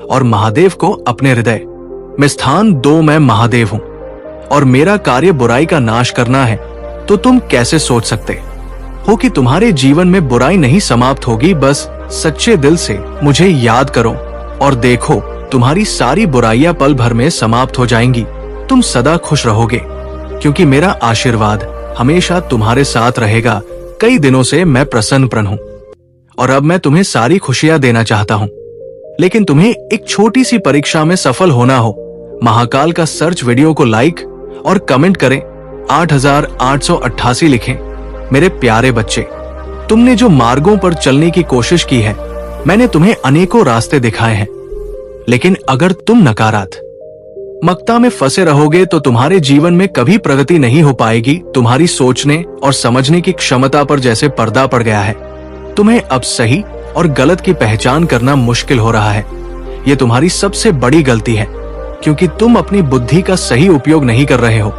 और महादेव को अपने हृदय में स्थान दो। मैं महादेव हूँ और मेरा कार्य बुराई का नाश करना है, तो तुम कैसे सोच सकते हो कि तुम्हारे जीवन में बुराई नहीं समाप्त होगी। बस सच्चे दिल से मुझे याद करो और देखो तुम्हारी सारी बुराइयां पल भर में समाप्त हो जाएंगी। तुम सदा खुश रहोगे क्योंकि मेरा आशीर्वाद हमेशा तुम्हारे साथ रहेगा। कई दिनों से मैं प्रसन्न हूँ और अब मैं तुम्हें सारी खुशियां देना चाहता हूँ, लेकिन तुम्हें एक छोटी सी परीक्षा में सफल होना हो। महाकाल का सर्च वीडियो को लाइक और कमेंट करें, 8888 लिखें। मेरे प्यारे बच्चे, तुमने जो मार्गों पर चलने की कोशिश की है, मैंने तुम्हें अनेकों रास्ते दिखाए हैं, लेकिन अगर तुम नकारात्मकता में फंसे रहोगे तो तुम्हारे जीवन में कभी प्रगति नहीं हो पाएगी। तुम्हारी सोचने और समझने की क्षमता पर जैसे पर्दा पड़ गया है। तुम्हें अब सही और गलत की पहचान करना मुश्किल हो रहा है। ये तुम्हारी सबसे बड़ी गलती है क्योंकि तुम अपनी बुद्धि का सही उपयोग नहीं कर रहे हो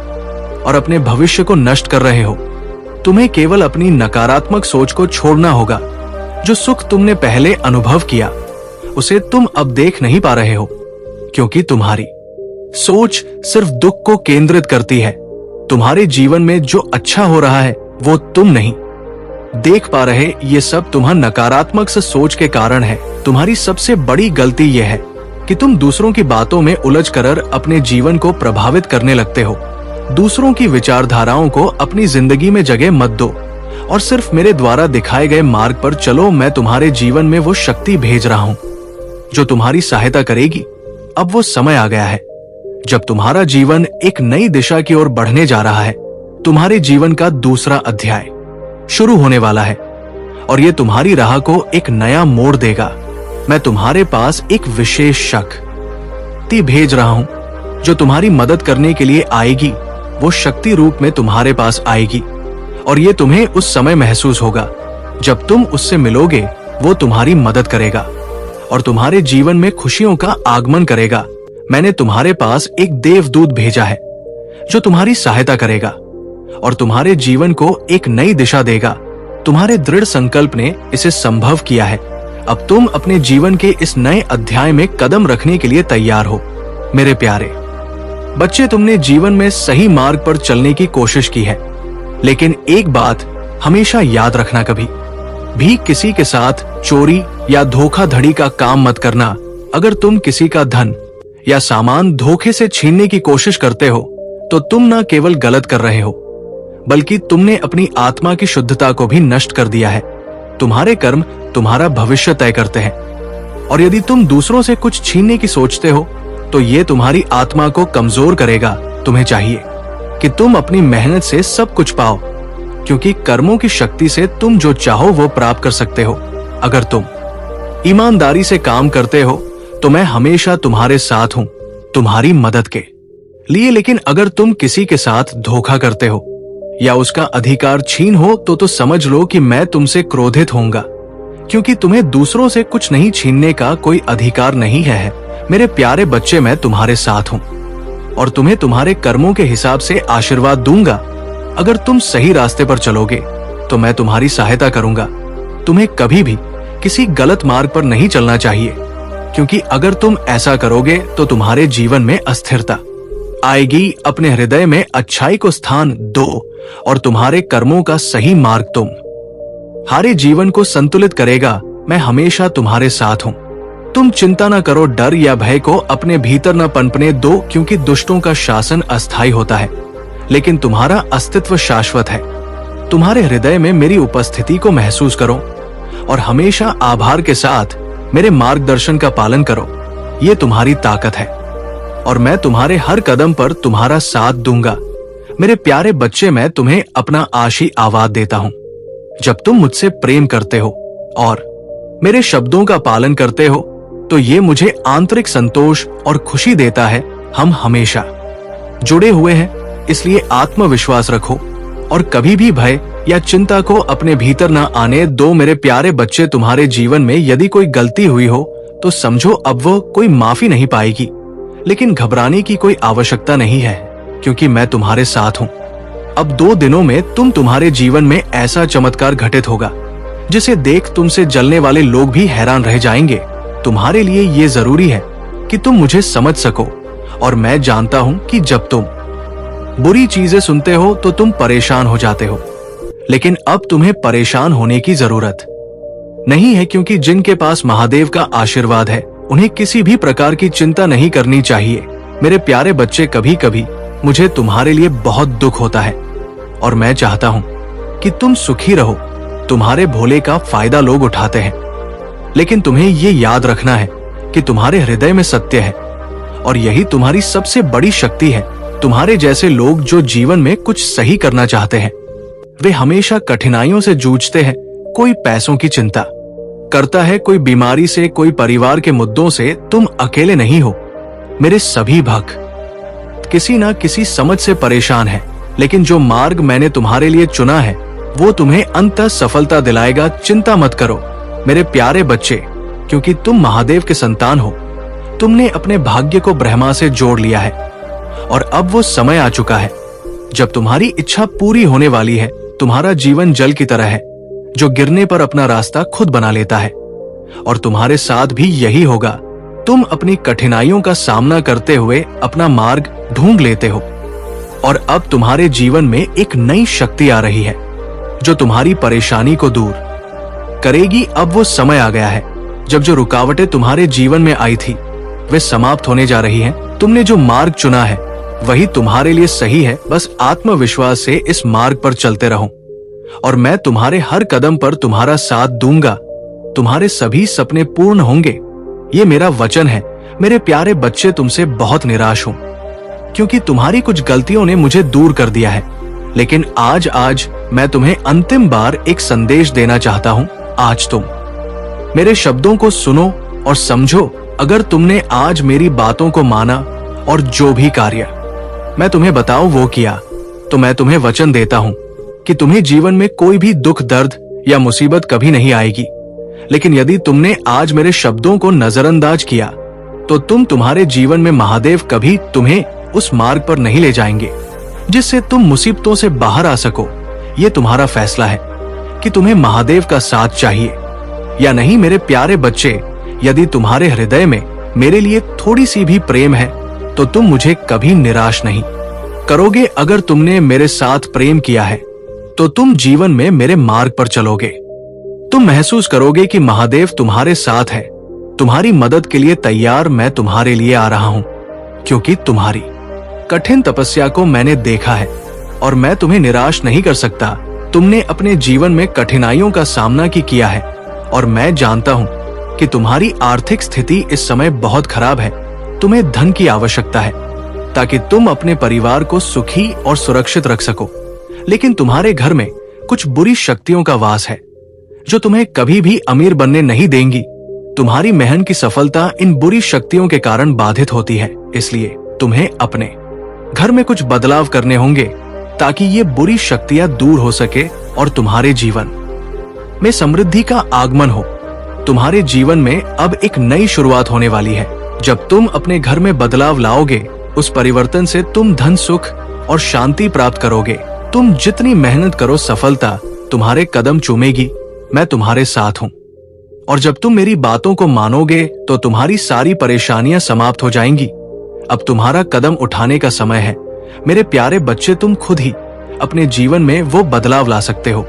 और अपने भविष्य को नष्ट कर रहे हो। तुम्हें केवल अपनी नकारात्मक सोच को छोड़ना होगा। जो सुख तुमने पहले अनुभव किया उसे तुम अब देख नहीं पा रहे हो क्योंकि तुम्हारी सोच सिर्फ दुख को केंद्रित करती है। तुम्हारे जीवन में जो अच्छा हो रहा है वो तुम नहीं देख पा रहे। ये सब तुम्हारी नकारात्मक सोच के कारण है। तुम्हारी सबसे बड़ी गलती यह है कि तुम दूसरों की बातों में उलझकर अपने जीवन को प्रभावित करने लगते हो। दूसरों की विचारधाराओं को अपनी जिंदगी में जगह मत दो और सिर्फ मेरे द्वारा दिखाए गए मार्ग पर चलो। मैं तुम्हारे जीवन में वो शक्ति भेज रहा हूँ जो तुम्हारी सहायता करेगी। अब वो समय आ गया है जब तुम्हारा जीवन एक नई दिशा की ओर बढ़ने जा रहा है। तुम्हारे जीवन का दूसरा अध्याय शुरू होने वाला है और ये तुम्हारी राह को एक नया मोड़ देगा। मैं तुम्हारे पास एक विशेष शक्ति भेज रहा हूं जो तुम्हारी मदद करने के लिए आएगी। वो शक्ति रूप में तुम्हारे पास आएगी और ये तुम्हें उस समय महसूस होगा जब तुम उससे मिलोगे। वो तुम्हारी मदद करेगा और तुम्हारे जीवन में खुशियों का आगमन करेगा। मैंने तुम्हारे पास एक देवदूत भेजा है जो तुम्हारी सहायता करेगा और तुम्हारे जीवन को एक नई दिशा देगा। तुम्हारे दृढ़ संकल्प ने इसे संभव किया है। अब तुम अपने जीवन के इस नए अध्याय में कदम रखने के लिए तैयार हो। मेरे प्यारे बच्चे, तुमने जीवन में सही मार्ग पर चलने की कोशिश की है, लेकिन एक बात हमेशा याद रखना, कभी भी किसी के साथ चोरी या धोखाधड़ी का काम मत करना। अगर तुम किसी का धन या सामान धोखे से छीनने की कोशिश करते हो तो तुम न केवल गलत कर रहे हो बल्कि तुमने अपनी आत्मा की शुद्धता को भी नष्ट कर दिया है। तुम्हारे कर्म तुम्हारा भविष्य तय करते हैं और यदि तुम दूसरों से कुछ छीनने की सोचते हो तो ये तुम्हारी आत्मा को कमजोर करेगा। तुम्हें चाहिए कि तुम अपनी मेहनत से सब कुछ पाओ, क्योंकि कर्मों की शक्ति से तुम जो चाहो वो प्राप्त कर सकते हो। अगर तुम ईमानदारी से काम करते हो तो मैं हमेशा तुम्हारे साथ हूं, तुम्हारी मदद के लिए। लेकिन अगर तुम किसी के साथ धोखा करते हो या उसका अधिकार छीन हो तो समझ लो कि मैं तुमसे क्रोधित होऊंगा, क्योंकि तुम्हें दूसरों से कुछ नहीं छीनने का कोई अधिकार नहीं है। मेरे प्यारे बच्चे, मैं तुम्हारे साथ हूं और तुम्हें तुम्हारे कर्मों के हिसाब से आशीर्वाद दूंगा। अगर तुम सही रास्ते पर चलोगे तो मैं तुम्हारी सहायता करूंगा। तुम्हें कभी भी किसी गलत मार्ग पर नहीं चलना चाहिए, क्योंकि अगर तुम ऐसा करोगे तो तुम्हारे जीवन में अस्थिरता आएगी। अपने हृदय में अच्छाई को स्थान दो और तुम्हारे कर्मों का सही मार्ग तुम्हारे जीवन को संतुलित करेगा। मैं हमेशा तुम्हारे साथ हूं। तुम चिंता न करो, डर या भय को अपने भीतर न पनपने दो, क्योंकि दुष्टों का शासन अस्थायी होता है लेकिन तुम्हारा अस्तित्व शाश्वत है। तुम्हारे हृदय में मेरी उपस्थिति को महसूस करो और हमेशा आभार के साथ मेरे मार्गदर्शन का पालन करो। ये तुम्हारी ताकत है और मैं तुम्हारे हर कदम पर तुम्हारा साथ दूंगा। मेरे प्यारे बच्चे, मैं तुम्हें अपना आशीर्वाद देता हूँ। जब तुम मुझसे प्रेम करते हो और मेरे शब्दों का पालन करते हो तो ये मुझे आंतरिक संतोष और खुशी देता है। हम हमेशा जुड़े हुए हैं, इसलिए आत्मविश्वास रखो और कभी भी भय या चिंता को अपने भीतर न आने दो। मेरे प्यारे बच्चे, तुम्हारे जीवन में यदि कोई गलती हुई हो तो समझो अब वो कोई माफी नहीं पाएगी, लेकिन घबराने की कोई आवश्यकता नहीं है, क्योंकि मैं तुम्हारे साथ हूँ। अब 2 दिनों में तुम्हारे जीवन में ऐसा चमत्कार घटित होगा जिसे देख तुमसे जलने वाले लोग भी हैरान रह जाएंगे। तुम्हारे लिए ये जरूरी है कि तुम मुझे समझ सको, और मैं जानता हूं कि जब तुम बुरी चीजें सुनते हो तो तुम परेशान हो जाते हो, लेकिन अब तुम्हें परेशान होने की जरूरत नहीं है, क्योंकि जिनके पास महादेव का आशीर्वाद है उन्हें किसी भी प्रकार की चिंता नहीं करनी चाहिए। मेरे प्यारे बच्चे, कभी कभी मुझे तुम्हारे लिए बहुत दुख होता है और मैं चाहता हूं कि तुम सुखी रहो। तुम्हारे भोले का फायदा लोग उठाते हैं, लेकिन तुम्हें ये याद रखना है कि तुम्हारे हृदय में सत्य है और यही तुम्हारी सबसे बड़ी शक्ति है। तुम्हारे जैसे लोग जो जीवन में कुछ सही करना चाहते हैं, वे हमेशा कठिनाइयों से जूझते हैं। कोई पैसों की चिंता करता है, कोई बीमारी से, कोई परिवार के मुद्दों से। तुम अकेले नहीं हो। मेरे सभी भक्त किसी ना किसी समझ से परेशान हैं, लेकिन जो मार्ग मैंने तुम्हारे लिए चुना है वो तुम्हें अंततः सफलता दिलाएगा। चिंता मत करो मेरे प्यारे बच्चे, क्योंकि तुम महादेव के संतान हो। तुमने अपने भाग्य को ब्रह्मा से जोड़ लिया है और अब वो समय आ चुका है जब तुम्हारी इच्छा पूरी होने वाली है। तुम्हारा जीवन जल की तरह है जो गिरने पर अपना रास्ता खुद बना लेता है, और तुम्हारे साथ भी यही होगा। तुम अपनी कठिनाइयों का सामना करते हुए अपना मार्ग ढूंढ लेते हो, और अब तुम्हारे जीवन में एक नई शक्ति आ रही है जो तुम्हारी परेशानी को दूर करेगी। अब वो समय आ गया है जब जो रुकावटें तुम्हारे जीवन में आई थी वे समाप्त होने जा रही हैं। तुमने जो मार्ग चुना है वही तुम्हारे लिए सही है। बस आत्मविश्वास से इस मार्ग पर चलते रहो और मैं तुम्हारे हर कदम पर तुम्हारा साथ दूंगा। तुम्हारे सभी सपने पूर्ण होंगे, ये मेरा वचन है। मेरे प्यारे बच्चे, तुमसे बहुत निराश हूं क्योंकि तुम्हारी कुछ गलतियों ने मुझे दूर कर दिया है, लेकिन आज मैं तुम्हें अंतिम बार एक संदेश देना चाहता हूं। आज तुम मेरे शब्दों को सुनो और समझो। अगर तुमने आज मेरी बातों को माना और जो भी कार्य मैं तुम्हें बताऊं वो किया, तो मैं तुम्हें वचन देता हूं कि तुम्हें जीवन में कोई भी दुख, दर्द या मुसीबत कभी नहीं आएगी। लेकिन यदि तुमने आज मेरे शब्दों को नजरअंदाज किया तो तुम्हारे जीवन में महादेव कभी तुम्हें उस मार्ग पर नहीं ले जाएंगे जिससे तुम मुसीबतों से बाहर आ सको। ये तुम्हारा फैसला है कि तुम्हें महादेव का साथ चाहिए या नहीं। मेरे प्यारे बच्चे, यदि तुम्हारे हृदय में मेरे लिए थोड़ी सी भी प्रेम है तो तुम मुझे कभी निराश नहीं करोगे। अगर तुमने मेरे साथ प्रेम किया है तो तुम जीवन में मेरे मार्ग पर चलोगे। तुम महसूस करोगे कि महादेव तुम्हारे साथ है, तुम्हारी मदद के लिए तैयार। मैं तुम्हारे लिए आ रहा हूं क्योंकि तुम्हारी कठिन तपस्या को मैंने देखा है और मैं तुम्हें निराश नहीं कर सकता। तुमने अपने जीवन में कठिनाइयों का सामना किया है और मैं जानता हूं कि तुम्हारी आर्थिक स्थिति इस समय बहुत खराब है। तुम्हें धन की आवश्यकता है ताकि तुम अपने परिवार को सुखी और सुरक्षित रख सको, लेकिन तुम्हारे घर में कुछ बुरी शक्तियों का वास है जो तुम्हें कभी भी अमीर बनने नहीं देंगी। तुम्हारी मेहनत की सफलता इन बुरी शक्तियों के कारण बाधित होती है, इसलिए तुम्हें अपने घर में कुछ बदलाव करने होंगे ताकि ये बुरी शक्तियां दूर हो सके और तुम्हारे जीवन में समृद्धि का आगमन हो। तुम्हारे जीवन में अब एक नई शुरुआत होने वाली है। जब तुम अपने घर में बदलाव लाओगे, उस परिवर्तन से तुम धन, सुख और शांति प्राप्त करोगे। तुम जितनी मेहनत करो, सफलता तुम्हारे कदम चूमेगी। मैं तुम्हारे साथ हूँ, और जब तुम मेरी बातों को मानोगे तो तुम्हारी सारी परेशानियां समाप्त हो जाएंगी। अब तुम्हारा कदम उठाने का समय है। मेरे प्यारे बच्चे, तुम खुद ही अपने जीवन में वो बदलाव ला सकते हो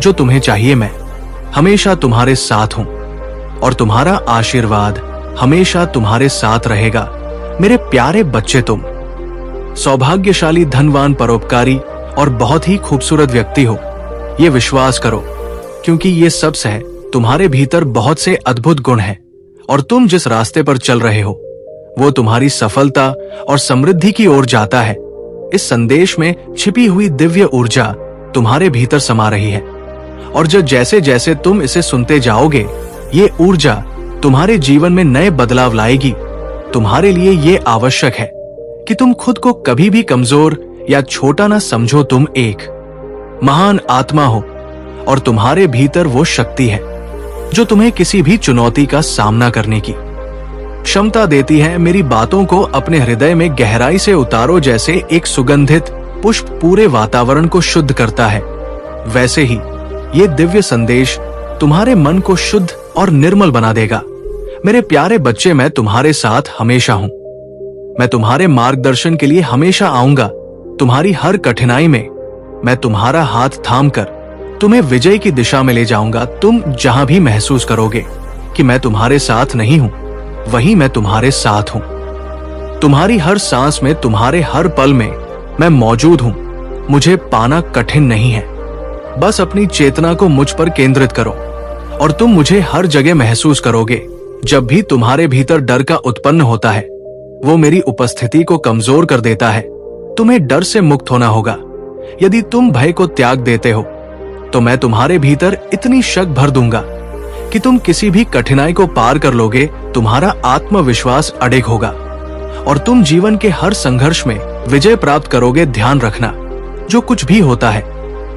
जो तुम्हें चाहिए। मैं हमेशा तुम्हारे साथ हूं और तुम्हारा आशीर्वाद हमेशा तुम्हारे साथ रहेगा। मेरे प्यारे बच्चे, तुम सौभाग्यशाली, धनवान, परोपकारी और बहुत ही खूबसूरत व्यक्ति हो। ये विश्वास करो, क्योंकि ये सब है तुम्हारे भीतर बहुत से अद्भुत गुण हैं और तुम जिस रास्ते पर चल रहे हो वो तुम्हारी सफलता और समृद्धि की ओर जाता है। इस संदेश में छिपी हुई दिव्य ऊर्जा तुम्हारे भीतर समा रही है, और जैसे जैसे तुम इसे सुनते जाओगे, ये ऊर्जा तुम्हारे जीवन में नए बदलाव लाएगी। तुम्हारे लिए ये आवश्यक है कि तुम खुद को कभी भी कमजोर या छोटा ना समझो। तुम एक महान आत्मा हो और तुम्हारे भीतर वो शक्ति है जो तुम्हें किसी भी चुनौती का सामना करने की क्षमता देती है। मेरी बातों को अपने हृदय में गहराई से उतारो। जैसे एक सुगंधित पुष्प पूरे वातावरण को शुद्ध करता है, वैसे ही ये दिव्य संदेश तुम्हारे मन को शुद्ध और निर्मल बना देगा। मेरे प्यारे बच्चे, मैं तुम्हारे साथ हमेशा हूं। मैं तुम्हारे मार्गदर्शन के लिए हमेशा आऊंगा। तुम्हारी हर कठिनाई में मैं तुम्हारा हाथ थामकर तुम्हें विजय की दिशा में ले जाऊंगा। तुम जहां भी महसूस करोगे कि मैं तुम्हारे साथ नहीं हूं, वहीं मैं तुम्हारे साथ हूं। तुम्हारी हर सांस में, तुम्हारे हर पल में मैं मौजूद हूं। मुझे पाना कठिन नहीं है। बस अपनी चेतना को मुझ पर केंद्रित करो और तुम मुझे हर जगह महसूस करोगे। जब भी तुम्हारे भीतर डर का उत्पन्न होता है, वो मेरी उपस्थिति को कमजोर कर देता है। तुम्हें डर से मुक्त होना होगा। यदि तुम भय को त्याग देते हो, तो मैं तुम्हारे भीतर इतनी शक्ति भर दूंगा कि तुम किसी भी कठिनाई को पार कर लोगे। तुम्हारा आत्मविश्वास अडिग होगा और तुम जीवन के हर संघर्ष में विजय प्राप्त करोगे। ध्यान रखना, जो कुछ भी होता है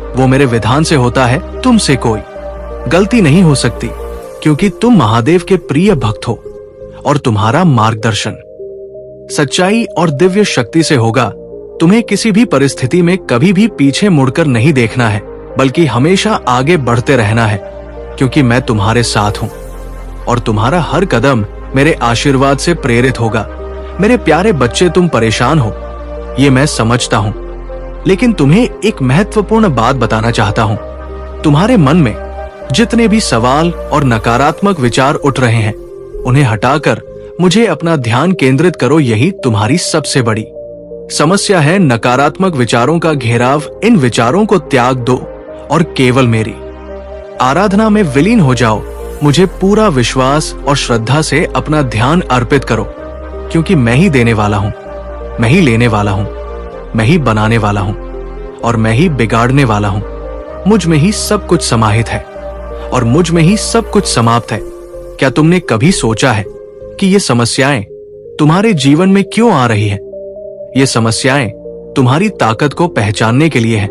वो मेरे विधान से होता है। तुमसे कोई गलती नहीं हो सकती, क्योंकि तुम महादेव के प्रिय भक्त हो और तुम्हारा मार्गदर्शन सच्चाई और दिव्य शक्ति से होगा। तुम्हें किसी भी परिस्थिति में कभी भी पीछे मुड़कर नहीं देखना है, बल्कि हमेशा आगे बढ़ते रहना है, क्योंकि मैं तुम्हारे साथ हूं और तुम्हारा हर कदम मेरे आशीर्वाद से प्रेरित होगा। मेरे प्यारे बच्चे, तुम परेशान हो, ये मैं समझता हूं, लेकिन तुम्हें एक महत्वपूर्ण बात बताना चाहता हूं। तुम्हारे मन में जितने भी सवाल और नकारात्मक विचार उठ रहे हैं, उन्हें हटाकर मुझे अपना ध्यान केंद्रित करो। यही तुम्हारी सबसे बड़ी समस्या है, नकारात्मक विचारों का घेराव। इन विचारों को त्याग दो और केवल मेरी आराधना में विलीन हो जाओ। मुझे पूरा विश्वास और श्रद्धा से अपना ध्यान अर्पित करो, क्योंकि मैं ही देने वाला हूं, मैं ही लेने वाला हूं, मैं ही बनाने वाला हूं और मैं ही बिगाड़ने वाला हूं। मुझ में ही सब कुछ समाहित है और मुझ में ही सब कुछ समाप्त है। क्या तुमने कभी सोचा है कि ये समस्याएं तुम्हारे जीवन में क्यों आ रही है? ये समस्याएं तुम्हारी ताकत को पहचानने के लिए है,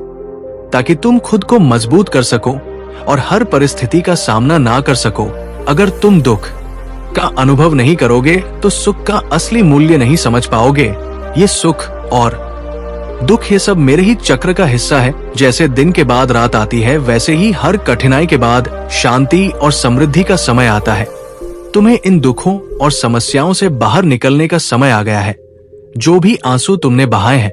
ताकि तुम खुद को मजबूत कर सको और हर परिस्थिति का सामना ना कर सको। अगर तुम दुख का अनुभव नहीं करोगे, तो सुख का असली मूल्य नहीं समझ पाओगे। ये सुख और दुख, ये सब मेरे ही चक्र का हिस्सा है। जैसे दिन के बाद रात आती है, वैसे ही हर कठिनाई के बाद शांति और समृद्धि का समय आता है। तुम्हें इन दुखों और समस्याओं से बाहर निकलने का समय आ गया है। जो भी आंसू तुमने बहाए हैं,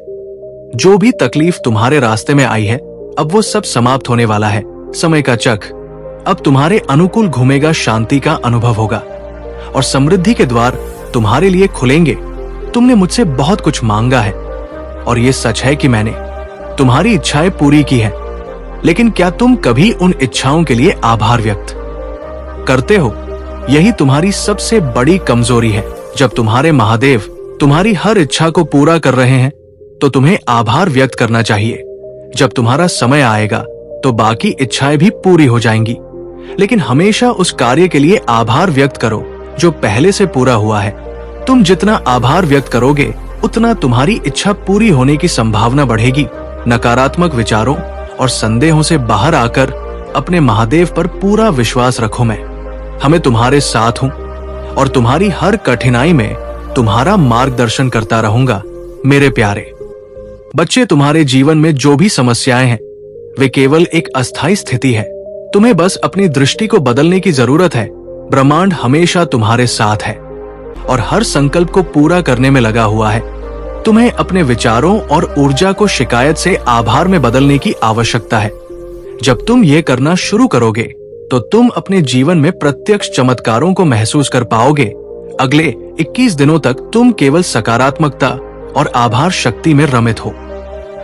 जो भी तकलीफ तुम्हारे रास्ते में आई है, अब वो सब समाप्त होने वाला है। समय का चक्र अब तुम्हारे अनुकूल घूमेगा। शांति का अनुभव होगा और समृद्धि के द्वार तुम्हारे लिए खुलेंगे। तुमने मुझसे बहुत कुछ मांगा है और ये सच है कि मैंने तुम्हारी इच्छाएं पूरी की है, लेकिन क्या तुम कभी उन इच्छाओं के लिए आभार व्यक्त करते हो? यही तुम्हारी सबसे बड़ी कमजोरी है। जब तुम्हारे महादेव तुम्हारी हर इच्छा को पूरा कर रहे हैं, तो तुम्हें आभार व्यक्त करना चाहिए। जब तुम्हारा समय आएगा, तो बाकी इच्छाएं भी पूरी हो जाएंगी, लेकिन हमेशा उस कार्य के लिए आभार व्यक्त करो जो पहले से पूरा हुआ है। तुम जितना आभार व्यक्त करोगे, उतना तुम्हारी इच्छा पूरी होने की संभावना बढ़ेगी। नकारात्मक विचारों और संदेहों से बाहर आकर अपने महादेव पर पूरा विश्वास रखो। मैं तुम्हारे साथ हूं और तुम्हारी हर कठिनाई में तुम्हारा मार्गदर्शन करता रहूंगा। मेरे प्यारे बच्चे, तुम्हारे जीवन में जो भी समस्याएं हैं, वे केवल एक अस्थायी स्थिति है। तुम्हें बस अपनी दृष्टि को बदलने की जरूरत है। ब्रह्मांड हमेशा तुम्हारे साथ है और हर संकल्प को पूरा करने में लगा हुआ है। तुम्हें अपने विचारों और ऊर्जा को शिकायत से आभार में बदलने की आवश्यकता है। जब तुम ये करना शुरू करोगे, तो तुम अपने जीवन में प्रत्यक्ष चमत्कारों को महसूस कर पाओगे। अगले 21 दिनों तक तुम केवल सकारात्मकता और आभार शक्ति में रमित हो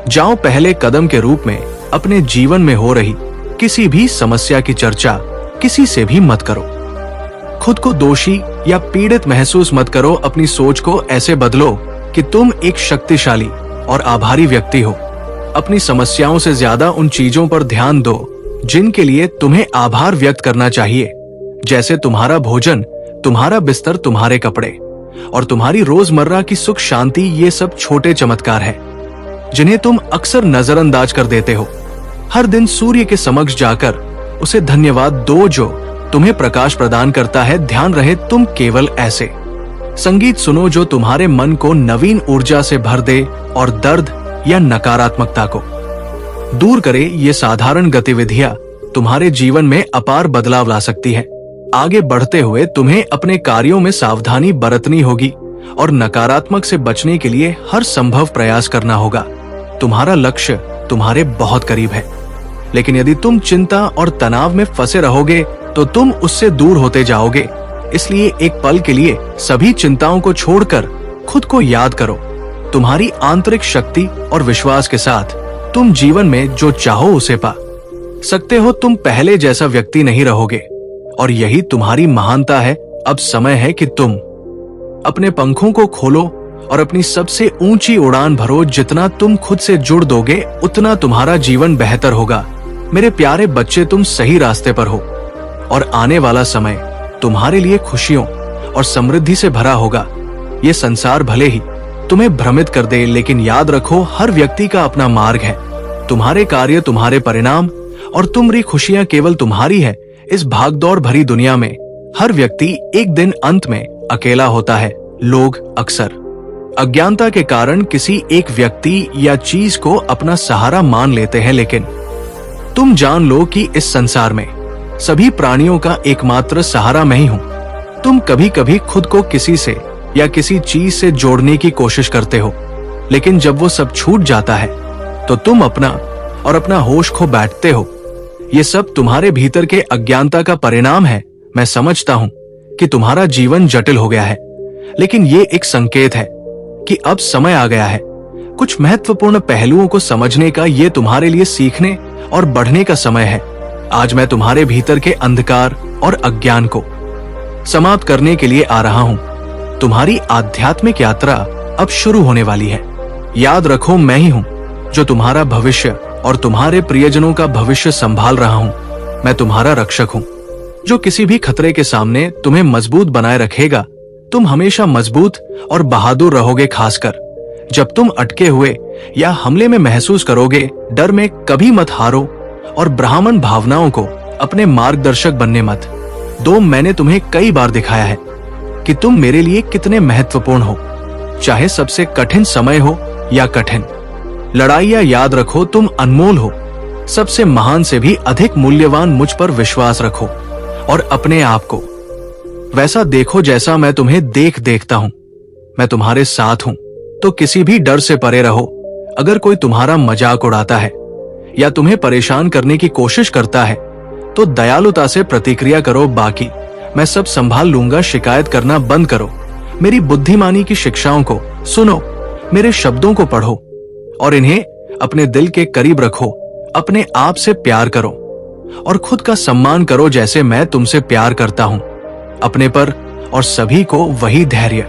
जाओ। पहले कदम के रूप में अपने जीवन में हो रही किसी भी समस्या की चर्चा किसी से भी मत करो। खुद को दोषी या पीड़ित महसूस मत करो। अपनी सोच को ऐसे बदलो कि तुम एक शक्तिशाली और आभारी व्यक्ति हो। अपनी समस्याओं से ज्यादा उन चीजों पर ध्यान दो जिनके लिए तुम्हें आभार व्यक्त करना चाहिए, जैसे तुम्हारा भोजन, तुम्हारा बिस्तर, तुम्हारे कपड़े और तुम्हारी रोजमर्रा की सुख शांति। ये सब छोटे चमत्कार हैं जिन्हें तुम अक्सर नजरअंदाज कर देते हो। हर दिन सूर्य के समक्ष जाकर उसे धन्यवाद दो जो तुम्हें प्रकाश प्रदान करता है। ध्यान रहे तुम केवल ऐसे संगीत सुनो जो तुम्हारे मन को नवीन ऊर्जा से भर दे और दर्द या नकारात्मकता को दूर करे। ये साधारण गतिविधियां तुम्हारे जीवन में अपार बदलाव ला सकती है। आगे बढ़ते हुए तुम्हें अपने कार्यों में सावधानी बरतनी होगी और नकारात्मक से बचने के लिए हर संभव प्रयास करना होगा। तुम्हारा लक्ष्य तुम्हारे बहुत करीब है, लेकिन यदि तुम चिंता और तनाव में फंसे रहोगे तो तुम उससे दूर होते जाओगे। इसलिए एक पल के लिए सभी चिंताओं को छोड़कर खुद को याद करो। तुम्हारी आंतरिक शक्ति और विश्वास के साथ तुम जीवन में जो चाहो उसे पा सकते हो। तुम पहले जैसा व्यक्ति नहीं रहोगे और यही तुम्हारी महानता है। अब समय है कि तुम अपने पंखों को खोलो और अपनी सबसे ऊंची उड़ान भरो। जितना तुम खुद से जुड़ दोगे उतना तुम्हारा जीवन बेहतर होगा। मेरे प्यारे बच्चे, तुम सही रास्ते पर हो और आने वाला समय तुम्हारे लिए खुशियों और समृद्धि से भरा होगा। ये संसार भले ही तुम्हें भ्रमित कर दे, लेकिन याद रखो हर व्यक्ति का अपना मार्ग है। तुम्हारे कार्य, तुम्हारे परिणाम और तुम्हारी खुशियां केवल तुम्हारी है। इस भागदौड़ भरी दुनिया में हर व्यक्ति एक दिन अंत में अकेला होता है। लोग अक्सर अज्ञानता के कारण किसी एक व्यक्ति या चीज को अपना सहारा मान लेते हैं, लेकिन तुम जान लो कि इस संसार में सभी प्राणियों का एकमात्र सहारा मैं ही हूं। तुम कभी कभी खुद को किसी से या किसी चीज से जोड़ने की कोशिश करते हो, लेकिन जब वो सब छूट जाता है तो तुम अपना होश खो बैठते हो। ये सब तुम्हारे भीतर के अज्ञानता का परिणाम है। मैं समझता हूं कि तुम्हारा जीवन जटिल हो गया है, लेकिन ये एक संकेत है कि अब समय आ गया है कुछ महत्वपूर्ण पहलुओं को समझने का। ये तुम्हारे लिए सीखने और बढ़ने का समय है। आज मैं तुम्हारे भीतर के अंधकार और अज्ञान को समाप्त करने के लिए आ रहा हूं। तुम्हारी आध्यात्मिक यात्रा अब शुरू होने वाली है। याद रखो मैं ही हूं जो तुम्हारा भविष्य और तुम्हारे प्रियजनों का भविष्य संभाल रहा हूं। मैं तुम्हारा रक्षक हूं जो किसी भी खतरे के सामने तुम्हें मजबूत बनाए रखेगा। तुम हमेशा मजबूत और बहादुर रहोगे, खासकर जब तुम अटके हुए या हमले में महसूस करोगे। डर में कभी मत हारो और ब्राह्मण भावनाओं को अपने मार्गदर्शक बनने मत दो। मैंने तुम्हें कई बार दिखाया है कि तुम मेरे लिए कितने महत्वपूर्ण हो, चाहे सबसे कठिन समय हो या कठिन लड़ाइयां। याद रखो तुम अनमोल हो। सबसे महान से भी अधिक मूल्यवान मुझ पर विश्वास रखो और अपने आप को वैसा देखो जैसा मैं तुम्हें देखता हूं। मैं तुम्हारे साथ हूं, तो किसी भी डर से परे रहो। अगर कोई तुम्हारा मजाक उड़ाता है या तुम्हें परेशान करने की कोशिश करता है तो दयालुता से प्रतिक्रिया करो। बाकी मैं सब संभाल लूंगा। शिकायत करना बंद करो। मेरी बुद्धिमानी की शिक्षाओं को सुनो, मेरे शब्दों को पढ़ो और इन्हें अपने दिल के करीब रखो। अपने आप से प्यार करो और खुद का सम्मान करो जैसे मैं तुमसे प्यार करता हूं। अपने पर और सभी को वही धैर्य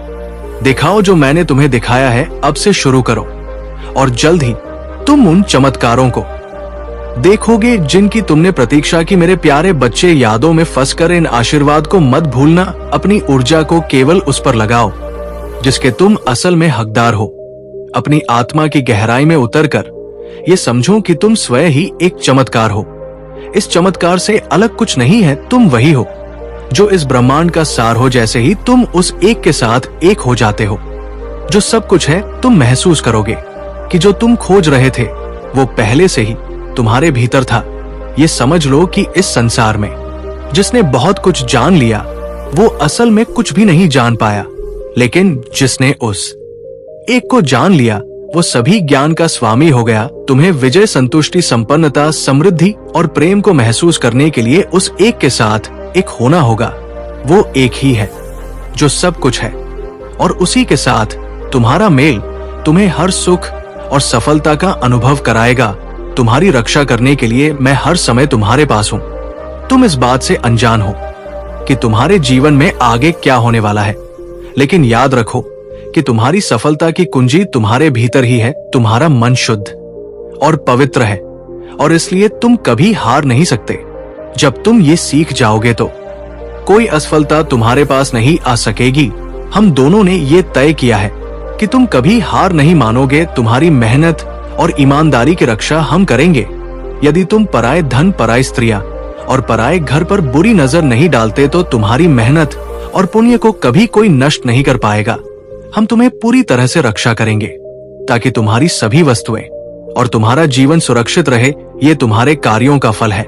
दिखाओ जो मैंने तुम्हें दिखाया है। अब से शुरू करो और जल्द ही तुम उन चमत्कारों को देखोगे जिनकी तुमने प्रतीक्षा की। मेरे प्यारे बच्चे, यादों में फंसकर इन आशीर्वाद को मत भूलना। अपनी ऊर्जा को केवल उस पर लगाओ जिसके तुम असल में हकदार हो। अपनी आत्मा की गहराई में उतरकर ये समझो कि तुम स्वयं ही एक चमत्कार हो। इस चमत्कार से अलग कुछ नहीं है। तुम वही हो जो इस ब्रह्मांड का सार हो। जैसे ही तुम उस एक के साथ एक हो जाते हो जो सब कुछ है, तुम महसूस करोगे कि जो तुम खोज रहे थे वो पहले से ही तुम्हारे भीतर था। ये समझ लो कि इस संसार में जिसने बहुत कुछ जान लिया वो असल में कुछ भी नहीं जान पाया, लेकिन जिसने उस एक को जान लिया वो सभी ज्ञान का स्वामी हो गया। तुम्हें विजय, संतुष्टि, संपन्नता, समृद्धि और प्रेम को महसूस करने के लिए उस एक के साथ एक होना होगा। वो एक ही है जो सब कुछ है और उसी के साथ तुम्हारा मेल तुम्हें हर सुख और सफलता का अनुभव कराएगा। तुम्हारी रक्षा करने के लिए मैं हर समय तुम्हारे पास हूं। तुम इस बात से अनजान हो कि तुम्हारे जीवन में आगे क्या होने वाला है, लेकिन याद रखो कि तुम्हारी सफलता की कुंजी तुम्हारे भीतर ही है। तुम्हारा मन शुद्ध और पवित्र है और इसलिए तुम कभी हार नहीं सकते। जब तुम ये सीख जाओगे तो कोई असफलता तुम्हारे पास नहीं आ सकेगी। हम दोनों ने ये तय किया है कि तुम कभी हार नहीं मानोगे। तुम्हारी मेहनत और ईमानदारी की रक्षा हम करेंगे। यदि तुम पराये धन, पराई स्त्रियां और पराये घर पर बुरी नजर नहीं डालते तो तुम्हारी मेहनत और पुण्य को कभी कोई नष्ट नहीं कर पाएगा। हम तुम्हें पूरी तरह से रक्षा करेंगे ताकि तुम्हारी सभी वस्तुएं और तुम्हारा जीवन सुरक्षित रहे। ये तुम्हारे कार्यों का फल है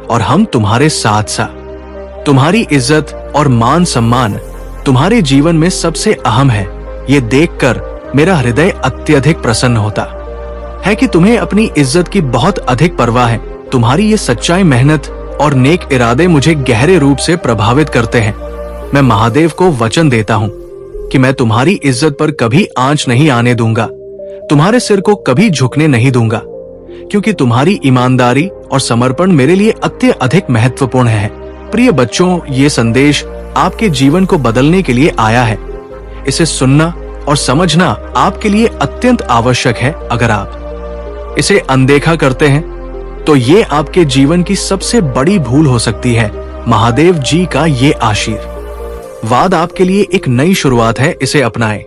और हम तुम्हारे साथ साथ तुम्हारी इज्जत और मान सम्मान तुम्हारे जीवन में सबसे अहम है। ये देखकर मेरा हृदय अत्यधिक प्रसन्न होता है कि तुम्हें अपनी इज्जत की बहुत अधिक परवाह है। तुम्हारी ये सच्चाई, मेहनत और नेक इरादे मुझे गहरे रूप से प्रभावित करते हैं। मैं महादेव को वचन देता हूँ कि मैं तुम्हारी इज्जत पर कभी आंच नहीं आने दूंगा, तुम्हारे सिर को कभी झुकने नहीं दूंगा, क्योंकि तुम्हारी ईमानदारी और समर्पण मेरे लिए अत्यधिक महत्वपूर्ण है। प्रिय बच्चों, ये संदेश आपके जीवन को बदलने के लिए आया है। इसे सुनना और समझना आपके लिए अत्यंत आवश्यक है। अगर आप इसे अनदेखा करते हैं तो ये आपके जीवन की सबसे बड़ी भूल हो सकती है। महादेव जी का ये आशीर्वाद आपके लिए एक नई शुरुआत है। इसे अपनाएं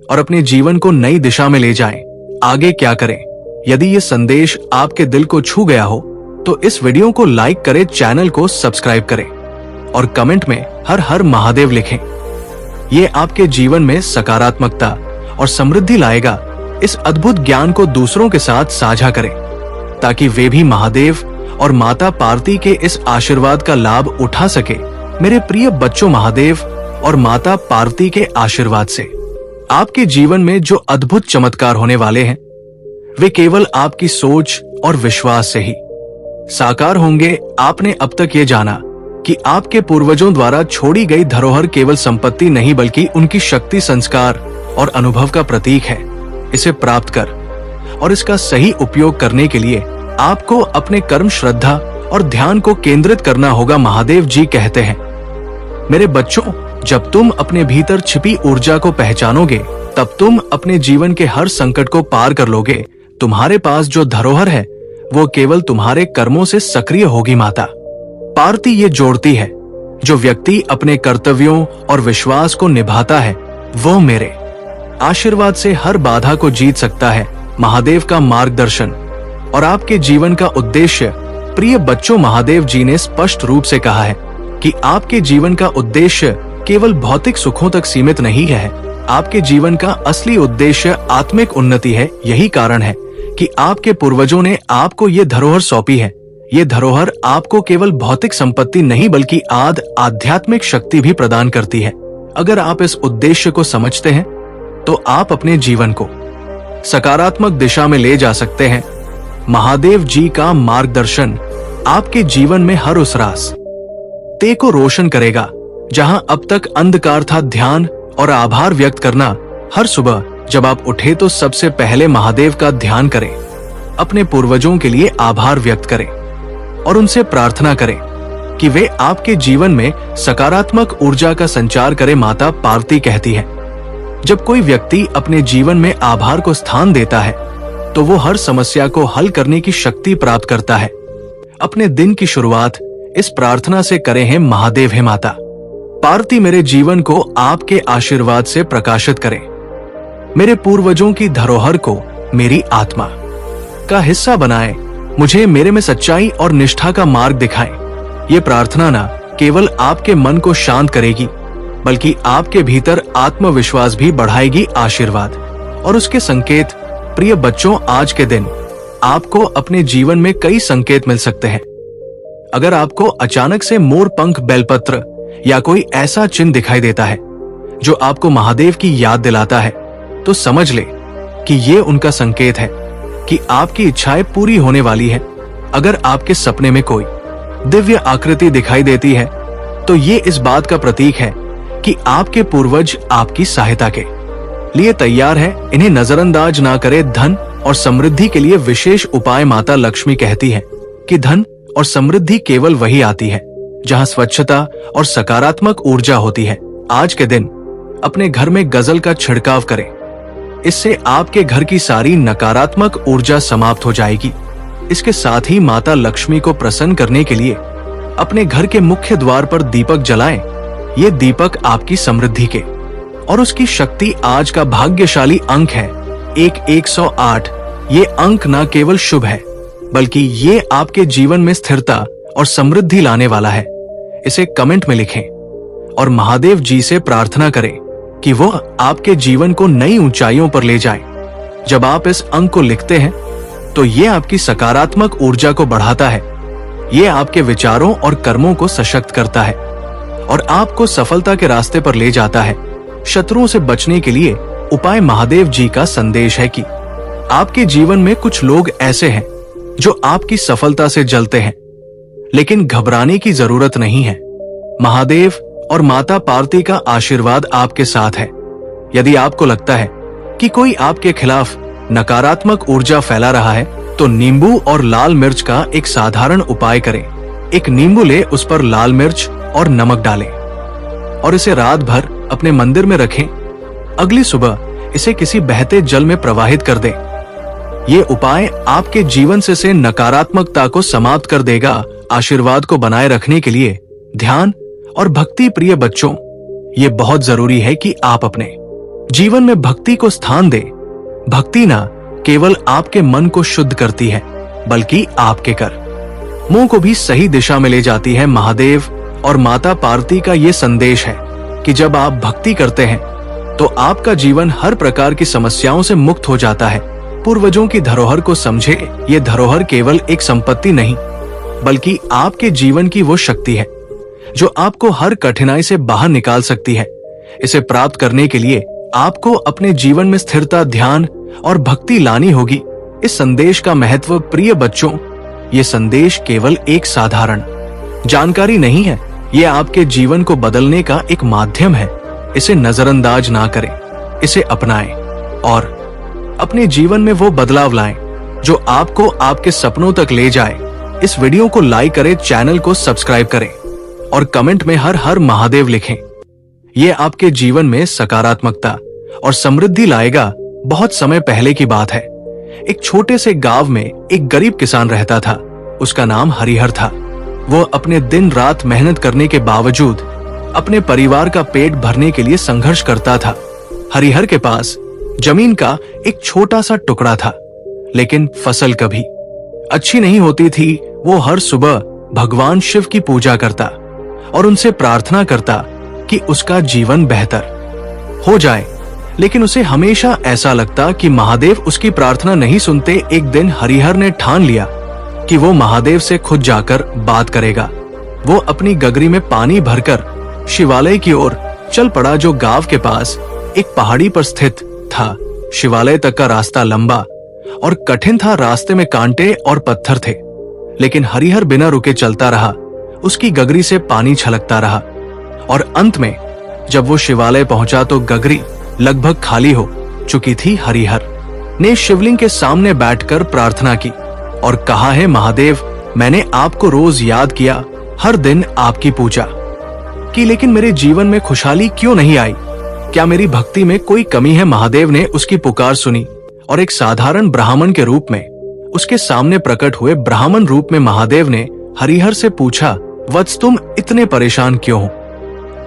और अपने जीवन को नई दिशा में ले जाएं। आगे क्या करें? यदि ये संदेश आपके दिल को छू गया हो तो इस वीडियो को लाइक करें, चैनल को सब्सक्राइब करें और कमेंट में हर हर महादेव लिखें। ये आपके जीवन में सकारात्मकता और समृद्धि लाएगा। इस अद्भुत ज्ञान को दूसरों के साथ साझा करें ताकि वे भी महादेव और माता पार्वती के इस आशीर्वाद का लाभ उठा सके। मेरे प्रिय बच्चों, महादेव और माता पार्वती के आशीर्वाद से आपके जीवन में जो अद्भुत चमत्कार होने वाले हैं वे केवल आपकी सोच और विश्वास से ही साकार होंगे। आपने अब तक ये जाना कि आपके पूर्वजों द्वारा छोड़ी गई धरोहर केवल संपत्ति नहीं बल्कि उनकी शक्ति, संस्कार और अनुभव का प्रतीक है। इसे प्राप्त कर और इसका सही उपयोग करने के लिए आपको अपने कर्म, श्रद्धा और ध्यान को केंद्रित करना होगा। महादेव जी कहते हैं, मेरे बच्चों, जब तुम अपने भीतर छिपी ऊर्जा को पहचानोगे तब तुम अपने जीवन के हर संकट को पार कर लोगे। तुम्हारे पास जो धरोहर है वो केवल तुम्हारे कर्मों से सक्रिय होगी। माता पार्वती ये जोड़ती है, जो व्यक्ति अपने कर्तव्यों और विश्वास को निभाता है वो मेरे आशीर्वाद से हर बाधा को जीत सकता है। महादेव का मार्गदर्शन और आपके जीवन का उद्देश्य। प्रिय बच्चों, महादेव जी ने स्पष्ट रूप से कहा है कि आपके जीवन का उद्देश्य केवल भौतिक सुखों तक सीमित नहीं है। आपके जीवन का असली उद्देश्य आत्मिक उन्नति है। यही कारण है कि आपके पूर्वजों ने आपको ये धरोहर सौंपी है। ये धरोहर आपको केवल भौतिक संपत्ति नहीं बल्कि आध्यात्मिक शक्ति भी प्रदान करती है। अगर आप इस उद्देश्य को समझते हैं तो आप अपने जीवन को सकारात्मक दिशा में ले जा सकते हैं। महादेव जी का मार्गदर्शन आपके जीवन में हर उस रास्ते को रोशन करेगा जहां अब तक अंधकार था। ध्यान और आभार व्यक्त करना। हर सुबह जब आप उठे तो सबसे पहले महादेव का ध्यान करें। अपने पूर्वजों के लिए आभार व्यक्त करें और उनसे प्रार्थना करें कि वे आपके जीवन में सकारात्मक ऊर्जा का संचार करें। माता पार्वती कहती है, जब कोई व्यक्ति अपने जीवन में आभार को स्थान देता है तो वो हर समस्या को हल करने की शक्ति प्राप्त करता है। अपने दिन की शुरुआत इस प्रार्थना से करें, है महादेव, है माता पार्वती, मेरे जीवन को आपके आशीर्वाद से प्रकाशित करें। मेरे पूर्वजों की धरोहर को मेरी आत्मा का हिस्सा बनाएं। मुझे मेरे में सच्चाई और निष्ठा का मार्ग दिखाएं। ये प्रार्थना न केवल आपके मन को शांत करेगी बल्कि आपके भीतर आत्मविश्वास भी बढ़ाएगी। आशीर्वाद और उसके संकेत। प्रिय बच्चों, आज के दिन आपको अपने जीवन में कई संकेत मिल सकते हैं। अगर आपको अचानक से मोर पंख, बेलपत्र या कोई ऐसा चिन्ह दिखाई देता है जो आपको महादेव की याद दिलाता है तो समझ ले कि ये उनका संकेत है कि आपकी इच्छाएं पूरी होने वाली है। अगर आपके सपने में कोई दिव्य आकृति दिखाई देती है तो ये इस बात का प्रतीक है कि आपके पूर्वज आपकी सहायता के लिए तैयार है। इन्हें नजरअंदाज ना करें। धन और समृद्धि के लिए विशेष उपाय। माता लक्ष्मी कहती है कि धन और समृद्धि केवल वही आती है जहां स्वच्छता और सकारात्मक ऊर्जा होती है। आज के दिन अपने घर में गजल का छिड़काव करें। इससे आपके घर की सारी नकारात्मक ऊर्जा समाप्त हो जाएगी। इसके साथ ही माता लक्ष्मी को प्रसन्न करने के लिए अपने घर के मुख्य द्वार पर दीपक जलाएं। ये दीपक आपकी समृद्धि के और उसकी शक्ति आज का भाग्यशाली अंक है 108। ये अंक न केवल शुभ है बल्कि ये आपके जीवन में स्थिरता और समृद्धि लाने वाला है। इसे कमेंट में लिखें और महादेव जी से प्रार्थना करें कि वो आपके जीवन को नई ऊंचाइयों पर ले जाएं। जब आप इस अंक को लिखते हैं तो ये आपकी सकारात्मक ऊर्जा को बढ़ाता है। ये आपके विचारों और कर्मों को सशक्त करता है और आपको सफलता के रास्ते पर ले जाता है। शत्रुओं से बचने के लिए उपाय महादेव जी का संदेश है कि आपके जीवन में कुछ लोग ऐसे हैं जो आपकी सफलता से जलते हैं, लेकिन घबराने की जरूरत नहीं है। महादेव और माता पार्वती का आशीर्वाद आपके साथ है। यदि आपको लगता है कि कोई आपके खिलाफ नकारात्मक ऊर्जा फैला रहा है तो नींबू और लाल मिर्च का एक साधारण उपाय करें। एक नींबू ले, उस पर लाल मिर्च और नमक डालें और इसे रात भर अपने मंदिर में रखें। अगली सुबह इसे किसी बहते जल में प्रवाहित कर दें। ये उपाय आपके जीवन से नकारात्मकता को समाप्त कर देगा। आशीर्वाद को बनाए रखने के लिए ध्यान और भक्ति प्रिय बच्चों, ये बहुत जरूरी है कि आप अपने जीवन में भक्ति को स्थान दें। भक्ति ना केवल आपके मन को शुद्ध करती है बल्कि आपके कर मुंह को भी सही दिशा में ले जाती है। महादेव और माता पार्वती का ये संदेश है कि जब आप भक्ति करते हैं तो आपका जीवन हर प्रकार की समस्याओं से मुक्त हो जाता है। पूर्वजों की धरोहर को समझे। ये धरोहर केवल एक संपत्ति नहीं बल्कि आपके जीवन की वो शक्ति है जो आपको हर कठिनाई से बाहर निकाल सकती है। इसे प्राप्त करने के लिए आपको अपने जीवन में स्थिरता, ध्यान और भक्ति लानी होगी। इस संदेश का महत्व प्रिय बच्चों, ये संदेश केवल एक साधारण जानकारी नहीं है, ये आपके जीवन को बदलने का एक माध्यम है। इसे नजरअंदाज ना करें, इसे अपनाएं और अपने जीवन में वो बदलाव लाएं जो आपको आपके सपनों तक ले जाए। इस वीडियो को लाइक करें, चैनल को सब्सक्राइब करें और कमेंट में हर हर महादेव लिखें। ये आपके जीवन में सकारात्मकता और समृद्धि लाएगा। बहुत समय पहले की बात है। एक छोटे से गांव में एक गरीब किसान रहता था। उसका नाम हरिहर था। वो अपने दिन रात मेहनत करने के बावजूद अपने परिवार का पेट भरने के लिए संघर्ष करता था। हरिहर के पास जमीन का एक छोटा सा टुकड़ा था, लेकिन फसल कभी अच्छी नहीं होती थी। वो हर सुबह भगवान शिव की पूजा करता और उनसे प्रार्थना करता कि उसका जीवन बेहतर हो जाए, लेकिन उसे हमेशा ऐसा लगता कि महादेव उसकी प्रार्थना नहीं सुनते। एक दिन हरिहर ने ठान लिया कि वो महादेव से खुद जाकर बात करेगा। वो अपनी गगरी में पानी भरकर शिवालय की ओर चल पड़ा, जो गांव के पास एक पहाड़ी पर स्थित था। शिवालय तक का रास्ता लंबा और कठिन था। रास्ते में कांटे और पत्थर थे, लेकिन हरिहर बिना रुके चलता रहा। उसकी गगरी से पानी छलकता रहा और अंत में जब वो शिवालय पहुंचा तो गगरी लगभग खाली हो चुकी थी। हरिहर ने शिवलिंग के सामने बैठकर प्रार्थना की और कहा, है महादेव, मैंने आपको रोज याद किया, हर दिन आपकी पूजा की, लेकिन मेरे जीवन में खुशहाली क्यों नहीं आई? क्या मेरी भक्ति में कोई कमी है? महादेव ने उसकी पुकार सुनी और एक साधारण ब्राह्मण के रूप में उसके सामने प्रकट हुए। ब्राह्मण रूप में महादेव ने हरिहर से पूछा, वत्स, तुम इतने परेशान क्यों हो?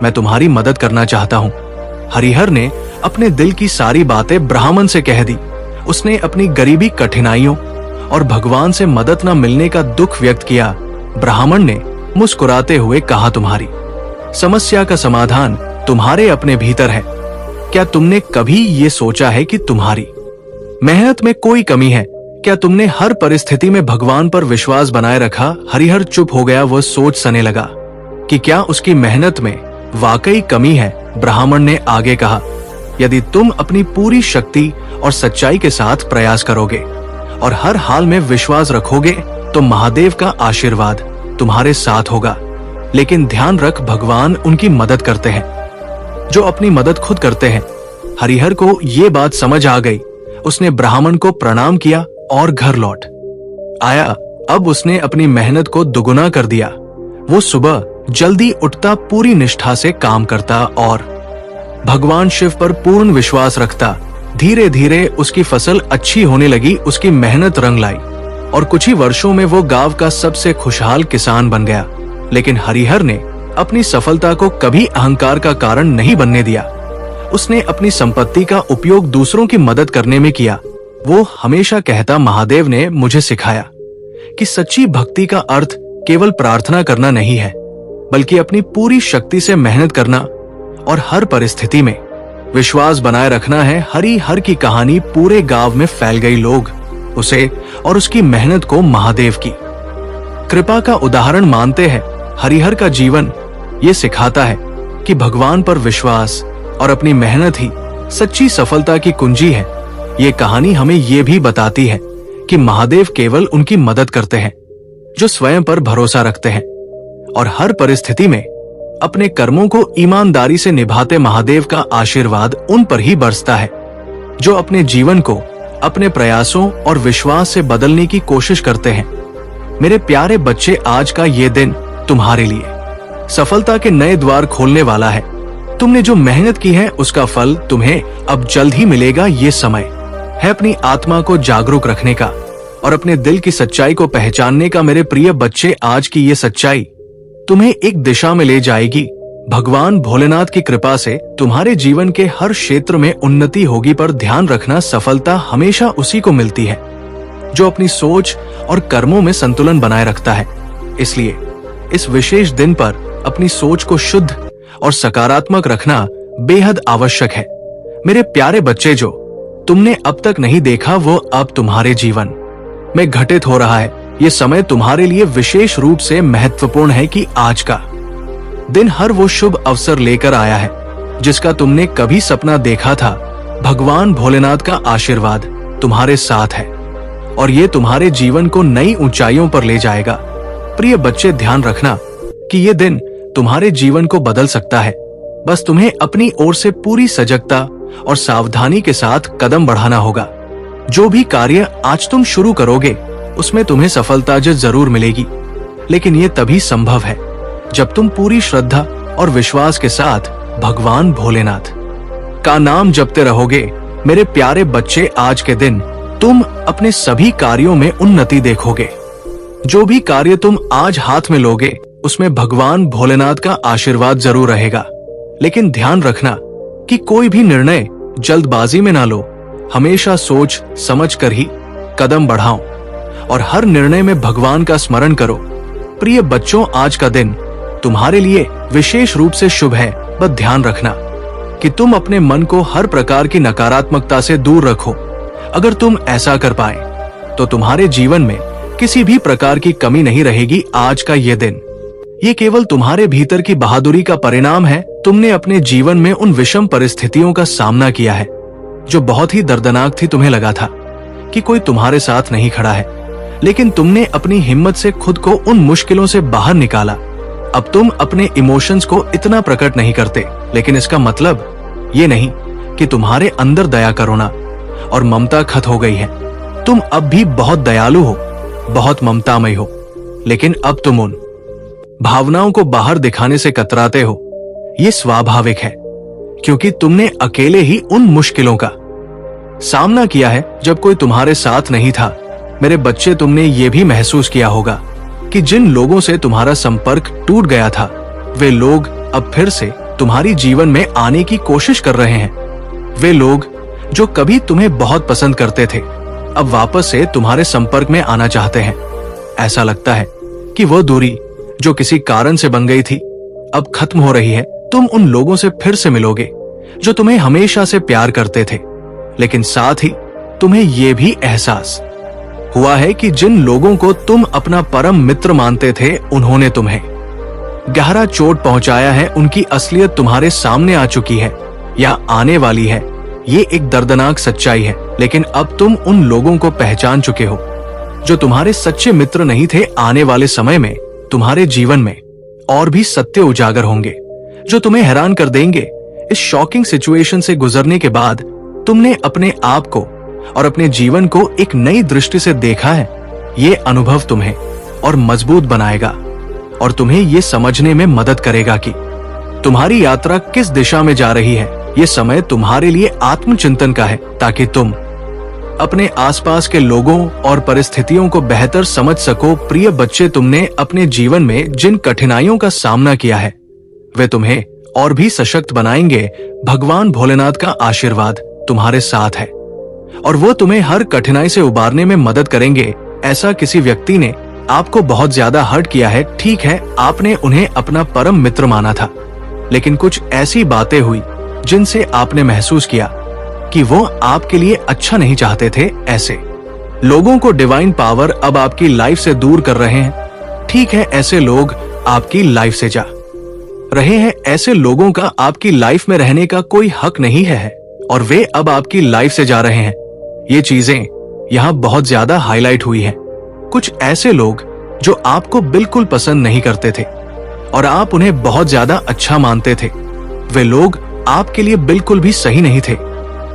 मैं तुम्हारी मदद करना चाहता हूँ। हरिहर ने अपने दिल की सारी बातें ब्राह्मण से कह दी। उसने अपनी गरीबी, कठिनाइयों और भगवान से मदद न मिलने का दुख व्यक्त किया। ब्राह्मण ने मुस्कुराते हुए कहा, तुम्हारी समस्या का समाधान तुम्हारे अपने भीतर है। क्या तुमने कभी ये सोचा है कि तुम्हारी मेहनत में कोई कमी है? क्या तुमने हर परिस्थिति में भगवान पर विश्वास बनाए रखा? हरिहर चुप हो गया। वो सोच सने लगा कि क्या उसकी मेहनत में वाकई कमी है। ब्राह्मण ने आगे कहा, यदि तुम अपनी पूरी शक्ति और सच्चाई के साथ प्रयास करोगे और हर हाल में विश्वास रखोगे तो महादेव का आशीर्वाद तुम्हारे साथ होगा। लेकिन ध्यान रख, भगवान उनकी मदद करते हैं जो अपनी मदद खुद करते हैं। हरिहर को ये बात समझ आ गई। उसने ब्राह्मण को प्रणाम किया और घर लौट आया। अब उसने अपनी मेहनत को दुगुना कर दिया। वो सुबह जल्दी उठता, पूरी निष्ठा से काम करता और भगवान शिव पर पूर्ण विश्वास रखता। धीरे धीरे उसकी फसल अच्छी होने लगी, उसकी मेहनत रंग लाई और कुछ ही वर्षों में वो गांव का सबसे खुशहाल किसान बन गया। लेकिन हरिहर ने अपनी सफलता को कभी अहंकार का कारण नहीं बनने दिया। उसने अपनी संपत्ति का उपयोग दूसरों की मदद करने में किया। वो हमेशा कहता, महादेव ने मुझे सिखाया कि सच्ची भक्ति का अर्थ केवल प्रार्थना करना नहीं है, बल्कि अपनी पूरी शक्ति से मेहनत करना और हर परिस्थिति में विश्वास बनाए रखना है। हरिहर की कहानी पूरे गांव में फैल गई। लोग उसे और उसकी मेहनत को महादेव की कृपा का उदाहरण मानते हैं। हरिहर का जीवन ये सिखाता है कि भगवान पर विश्वास और अपनी मेहनत ही सच्ची सफलता की कुंजी है। ये कहानी हमें ये भी बताती है कि महादेव केवल उनकी मदद करते हैं जो स्वयं पर भरोसा रखते हैं और हर परिस्थिति में अपने कर्मों को ईमानदारी से निभाते। महादेव का आशीर्वाद उन पर ही बरसता है जो अपने जीवन को अपने प्रयासों और विश्वास से बदलने की कोशिश करते हैं। मेरे प्यारे बच्चे, आज का ये दिन तुम्हारे लिए सफलता के नए द्वार खोलने वाला है। तुमने जो मेहनत की है उसका फल तुम्हें अब जल्द ही मिलेगा। ये समय है अपनी आत्मा को जागरूक रखने का और अपने दिल की सच्चाई को पहचानने का। मेरे प्रिय बच्चे, आज की ये सच्चाई तुम्हें एक दिशा में ले जाएगी। भगवान भोलेनाथ की कृपा से तुम्हारे जीवन के हर क्षेत्र में उन्नति होगी। पर ध्यान रखना, सफलता हमेशा उसी को मिलती है जो अपनी सोच और कर्मों में संतुलन बनाए रखता है। इसलिए इस विशेष दिन पर अपनी सोच को शुद्ध और सकारात्मक रखना बेहद आवश्यक है। मेरे प्यारे बच्चे, जो तुमने अब तक नहीं देखा वो अब तुम्हारे जीवन में घटित हो रहा है। ये समय तुम्हारे लिए विशेष रूप से महत्वपूर्ण है कि आज का दिन हर वो शुभ अवसर लेकर आया है जिसका तुमने कभी सपना देखा था। भगवान भोलेनाथ का आशीर्वाद तुम्हारे साथ है और ये तुम्हारे जीवन को नई ऊंचाइयों पर ले जाएगा। प्रिय बच्चे, ध्यान रखना कि ये दिन तुम्हारे जीवन को बदल सकता है। बस तुम्हें अपनी ओर से पूरी सजगता और सावधानी के साथ कदम बढ़ाना होगा। जो भी कार्य आज तुम शुरू करोगे उसमें तुम्हें सफलता जरूर मिलेगी, लेकिन ये तभी संभव है जब तुम पूरी श्रद्धा और विश्वास के साथ भगवान भोलेनाथ का नाम जपते रहोगे। मेरे प्यारे बच्चे, आज के दिन तुम अपने सभी कार्यों में उन्नति देखोगे। जो भी कार्य तुम आज हाथ में लोगे उसमें भगवान भोलेनाथ का आशीर्वाद जरूर रहेगा। लेकिन ध्यान रखना कि कोई भी निर्णय जल्दबाजी में ना लो। हमेशा सोच समझ कर ही कदम बढ़ाओ और हर निर्णय में भगवान का स्मरण करो। प्रिय बच्चों, आज का दिन तुम्हारे लिए विशेष रूप से शुभ है। बस ध्यान रखना कि तुम अपने मन को हर प्रकार की नकारात्मकता से दूर रखो। अगर तुम ऐसा कर पाए तो तुम्हारे जीवन में किसी भी प्रकार की कमी नहीं रहेगी। आज का ये दिन ये केवल तुम्हारे भीतर की बहादुरी का परिणाम है। तुमने अपने जीवन में उन विषम परिस्थितियों का सामना किया है जो बहुत ही दर्दनाक थी। तुम्हें लगा था कि कोई तुम्हारे साथ नहीं खड़ा है, लेकिन तुमने अपनी हिम्मत से खुद को उन मुश्किलों से बाहर निकाला। अब तुम अपने इमोशंस को इतना प्रकट नहीं करते, लेकिन इसका मतलब ये नहीं कि तुम्हारे अंदर दया करुणा और ममता खत्म हो गई है। तुम अब भी बहुत दयालु हो, बहुत ममतामय हो, लेकिन अब तुम उन भावनाओं को बाहर दिखाने से कतराते हो। ये स्वाभाविक है क्योंकि तुमने अकेले ही उन मुश्किलों का सामना किया है जब कोई तुम्हारे साथ नहीं था। मेरे बच्चे, तुमने ये भी महसूस किया होगा कि जिन लोगों से तुम्हारा संपर्क टूट गया था वे लोग अब फिर से तुम्हारी जीवन में आने की कोशिश कर रहे हैं। वे लोग जो कभी तुम्हें बहुत पसंद करते थे अब वापस से तुम्हारे संपर्क में आना चाहते हैं। ऐसा लगता है कि वो दूरी जो किसी कारण से बन गई थी अब खत्म हो रही है। तुम उन लोगों से फिर से मिलोगे जो तुम्हें हमेशा से प्यार करते थे, लेकिन साथ ही तुम्हें यह भी एहसास हुआ है कि जिन लोगों को तुम अपना परम मित्र मानते थे उन्होंने तुम्हें गहरा चोट पहुंचाया है। उनकी असलियत तुम्हारे सामने आ चुकी है या आने वाली है। ये एक दर्दनाक सच्चाई है, लेकिन अब तुम उन लोगों को पहचान चुके हो जो तुम्हारे सच्चे मित्र नहीं थे। आने वाले समय में तुम्हारे जीवन में और भी सत्य उजागर होंगे जो तुम्हें हैरान कर देंगे। इस शॉकिंग सिचुएशन से गुजरने के बाद तुमने अपने आप को और अपने जीवन को एक नई दृष्टि से देखा है। ये अनुभव तुम्हें और मजबूत बनाएगा और तुम्हें ये समझने में मदद करेगा कि तुम्हारी यात्रा किस दिशा में जा रही है। ये समय तुम्हारे लिए आत्मचिंतन का है, ताकि तुम अपने आसपास के लोगों और परिस्थितियों को बेहतर समझ सको। प्रिय बच्चे, तुमने अपने जीवन में जिन कठिनाइयों का सामना किया है वे तुम्हें और भी सशक्त बनाएंगे। भगवान भोलेनाथ का आशीर्वाद तुम्हारे साथ है और वो तुम्हें हर कठिनाई से उबारने में मदद करेंगे। ऐसा किसी व्यक्ति ने आपको बहुत ज्यादा हर्ट किया है, ठीक है, आपने उन्हें अपना परम मित्र माना था, लेकिन कुछ ऐसी बातें हुई जिनसे आपने महसूस किया कि वो आपके लिए अच्छा नहीं चाहते थे। ऐसे लोगों को डिवाइन पावर अब आपकी लाइफ से दूर कर रहे हैं। ठीक है, ऐसे लोग आपकी लाइफ से जा रहे हैं। ऐसे लोगों का आपकी लाइफ में रहने का कोई हक नहीं है और वे अब आपकी लाइफ से जा रहे हैं। ये चीजें यहाँ बहुत ज्यादा हाईलाइट हुई हैं। कुछ ऐसे लोग जो आपको बिल्कुल पसंद नहीं करते थे और आप उन्हें बहुत ज्यादा अच्छा मानते थे, वे लोग आपके लिए बिल्कुल भी सही नहीं थे।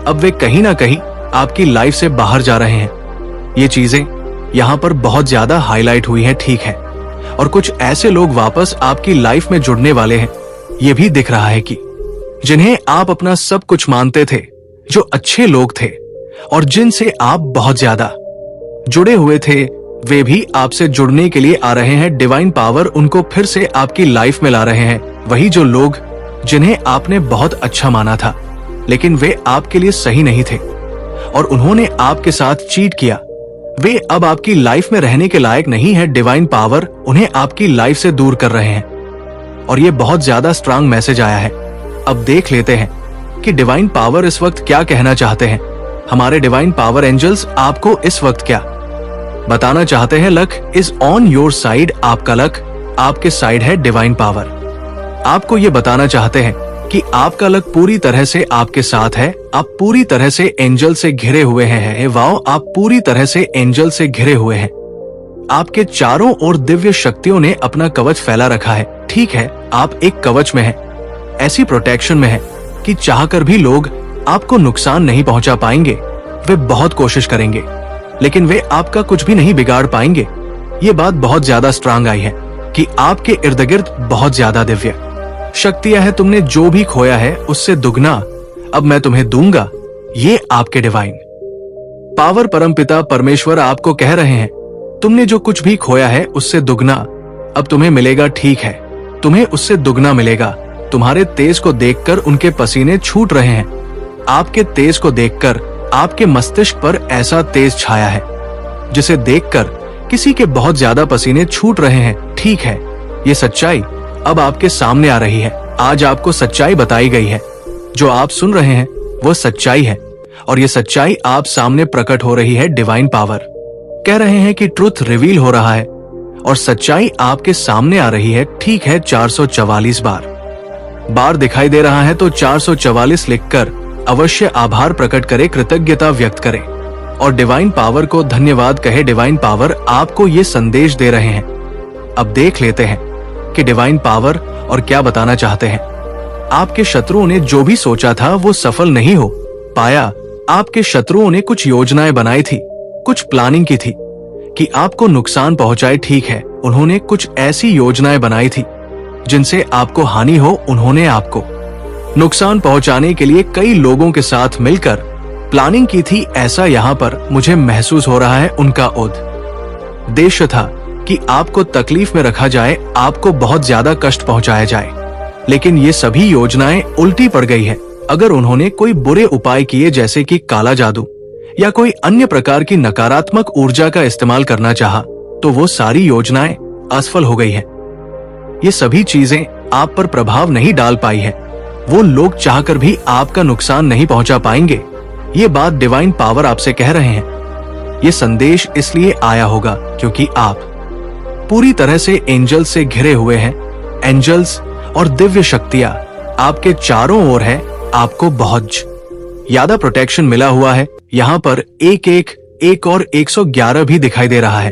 अब वे कहीं ना कहीं आपकी लाइफ से बाहर जा रहे हैं। ये चीजें यहाँ पर बहुत ज्यादा हाईलाइट हुई हैं, ठीक है। और कुछ ऐसे लोग वापस आपकी लाइफ में जुड़ने वाले हैं। ये भी दिख रहा है कि जिन्हें आप अपना सब कुछ मानते थे, जो अच्छे लोग थे और जिनसे आप बहुत ज्यादा जुड़े हुए थे, वे भी आपसे जुड़ने के लिए आ रहे हैं। डिवाइन पावर उनको फिर से आपकी लाइफ में ला रहे हैं। वही जो लोग जिन्हें आपने बहुत अच्छा माना था, लेकिन वे आपके लिए सही नहीं थे और उन्होंने आपके साथ चीट किया, वे अब आपकी लाइफ में रहने के लायक नहीं है। डिवाइन पावर उन्हें आपकी लाइफ से दूर कर रहे हैं और ये बहुत ज्यादा स्ट्रांग मैसेज आया है। अब देख लेते हैं कि डिवाइन पावर इस वक्त क्या कहना चाहते हैं। हमारे डिवाइन पावर एंजल्स आपको इस वक्त क्या बताना चाहते हैं। Luck is on your side. आपका लक आपके साइड है। डिवाइन पावर आपको ये बताना चाहते हैं कि आपका लक पूरी तरह से आपके साथ है। आप पूरी तरह से एंजल से घिरे हुए हैं। वाओ, आप पूरी तरह से एंजल से घिरे हुए हैं। आपके चारों ओर दिव्य शक्तियों ने अपना कवच फैला रखा है। ठीक है, आप एक कवच में हैं, ऐसी प्रोटेक्शन में हैं कि चाहकर भी लोग आपको नुकसान नहीं पहुंचा पाएंगे। वे बहुत कोशिश करेंगे, लेकिन वे आपका कुछ भी नहीं बिगाड़ पाएंगे। ये बात बहुत ज्यादा स्ट्रांग आई है कि आपके इर्द गिर्द बहुत ज्यादा दिव्य शक्तियां हैं। तुमने जो भी खोया है उससे दुगना अब मैं तुम्हें दूंगा। ये आपके डिवाइन पावर परमपिता परमेश्वर आपको कह रहे हैं, तुमने जो कुछ भी खोया है उससे दुगना अब तुम्हें मिलेगा। ठीक है, तुम्हें उससे दुगना मिलेगा। तुम्हारे तेज को देखकर उनके पसीने छूट रहे हैं। आपके तेज को देखकर आपके मस्तिष्क पर ऐसा तेज छाया है जिसे देखकर किसी के बहुत ज्यादा पसीने छूट रहे हैं। ठीक है, ये सच्चाई अब आपके सामने आ रही है। आज आपको सच्चाई बताई गई है। जो आप सुन रहे हैं वो सच्चाई है और ये सच्चाई आप सामने प्रकट हो रही है। डिवाइन पावर कह रहे हैं कि ट्रुथ रिवील हो रहा है और सच्चाई आपके सामने आ रही है। ठीक है, 444 बार दिखाई दे रहा है तो 444 लिखकर अवश्य आभार प्रकट करे, कृतज्ञता व्यक्त करे और डिवाइन पावर को धन्यवाद कहे। डिवाइन पावर आपको ये संदेश दे रहे हैं। अब देख लेते हैं कि डिवाइन पावर और क्या बताना चाहते हैं। आपके शत्रुओं ने जो भी सोचा था वो सफल नहीं हो पाया। आपके शत्रुओं ने कुछ योजनाएं बनाई थी, कुछ प्लानिंग की थी कि आपको नुकसान पहुंचाए। ठीक है, उन्होंने कुछ ऐसी योजनाएं बनाई थी जिनसे आपको हानि हो। उन्होंने आपको नुकसान पहुंचाने के लिए कई लोगों के साथ मिलकर प्लानिंग की थी। ऐसा यहाँ पर मुझे महसूस हो रहा है। उनका उद्देश्य था कि आपको तकलीफ में रखा जाए, आपको बहुत ज्यादा कष्ट पहुंचाया जाए, लेकिन ये सभी योजनाएं उल्टी पड़ गई है। अगर उन्होंने कोई बुरे उपाय किए जैसे कि काला जादू या कोई अन्य प्रकार की नकारात्मक ऊर्जा का इस्तेमाल करना चाहा, तो वो सारी योजनाएं असफल हो गई है। ये सभी चीजें आप पर प्रभाव नहीं डाल पाई है। वो लोग चाहकर भी आपका नुकसान नहीं पहुंचा पाएंगे। ये बात डिवाइन पावर आपसे कह रहे हैं। ये संदेश इसलिए आया होगा क्योंकि आप पूरी तरह से एंजल्स से घिरे हुए हैं। एंजल्स और दिव्य शक्तियां आपके चारों ओर है। आपको बहुत ज्यादा प्रोटेक्शन मिला हुआ है। यहाँ पर एक और 111 भी दिखाई दे रहा है,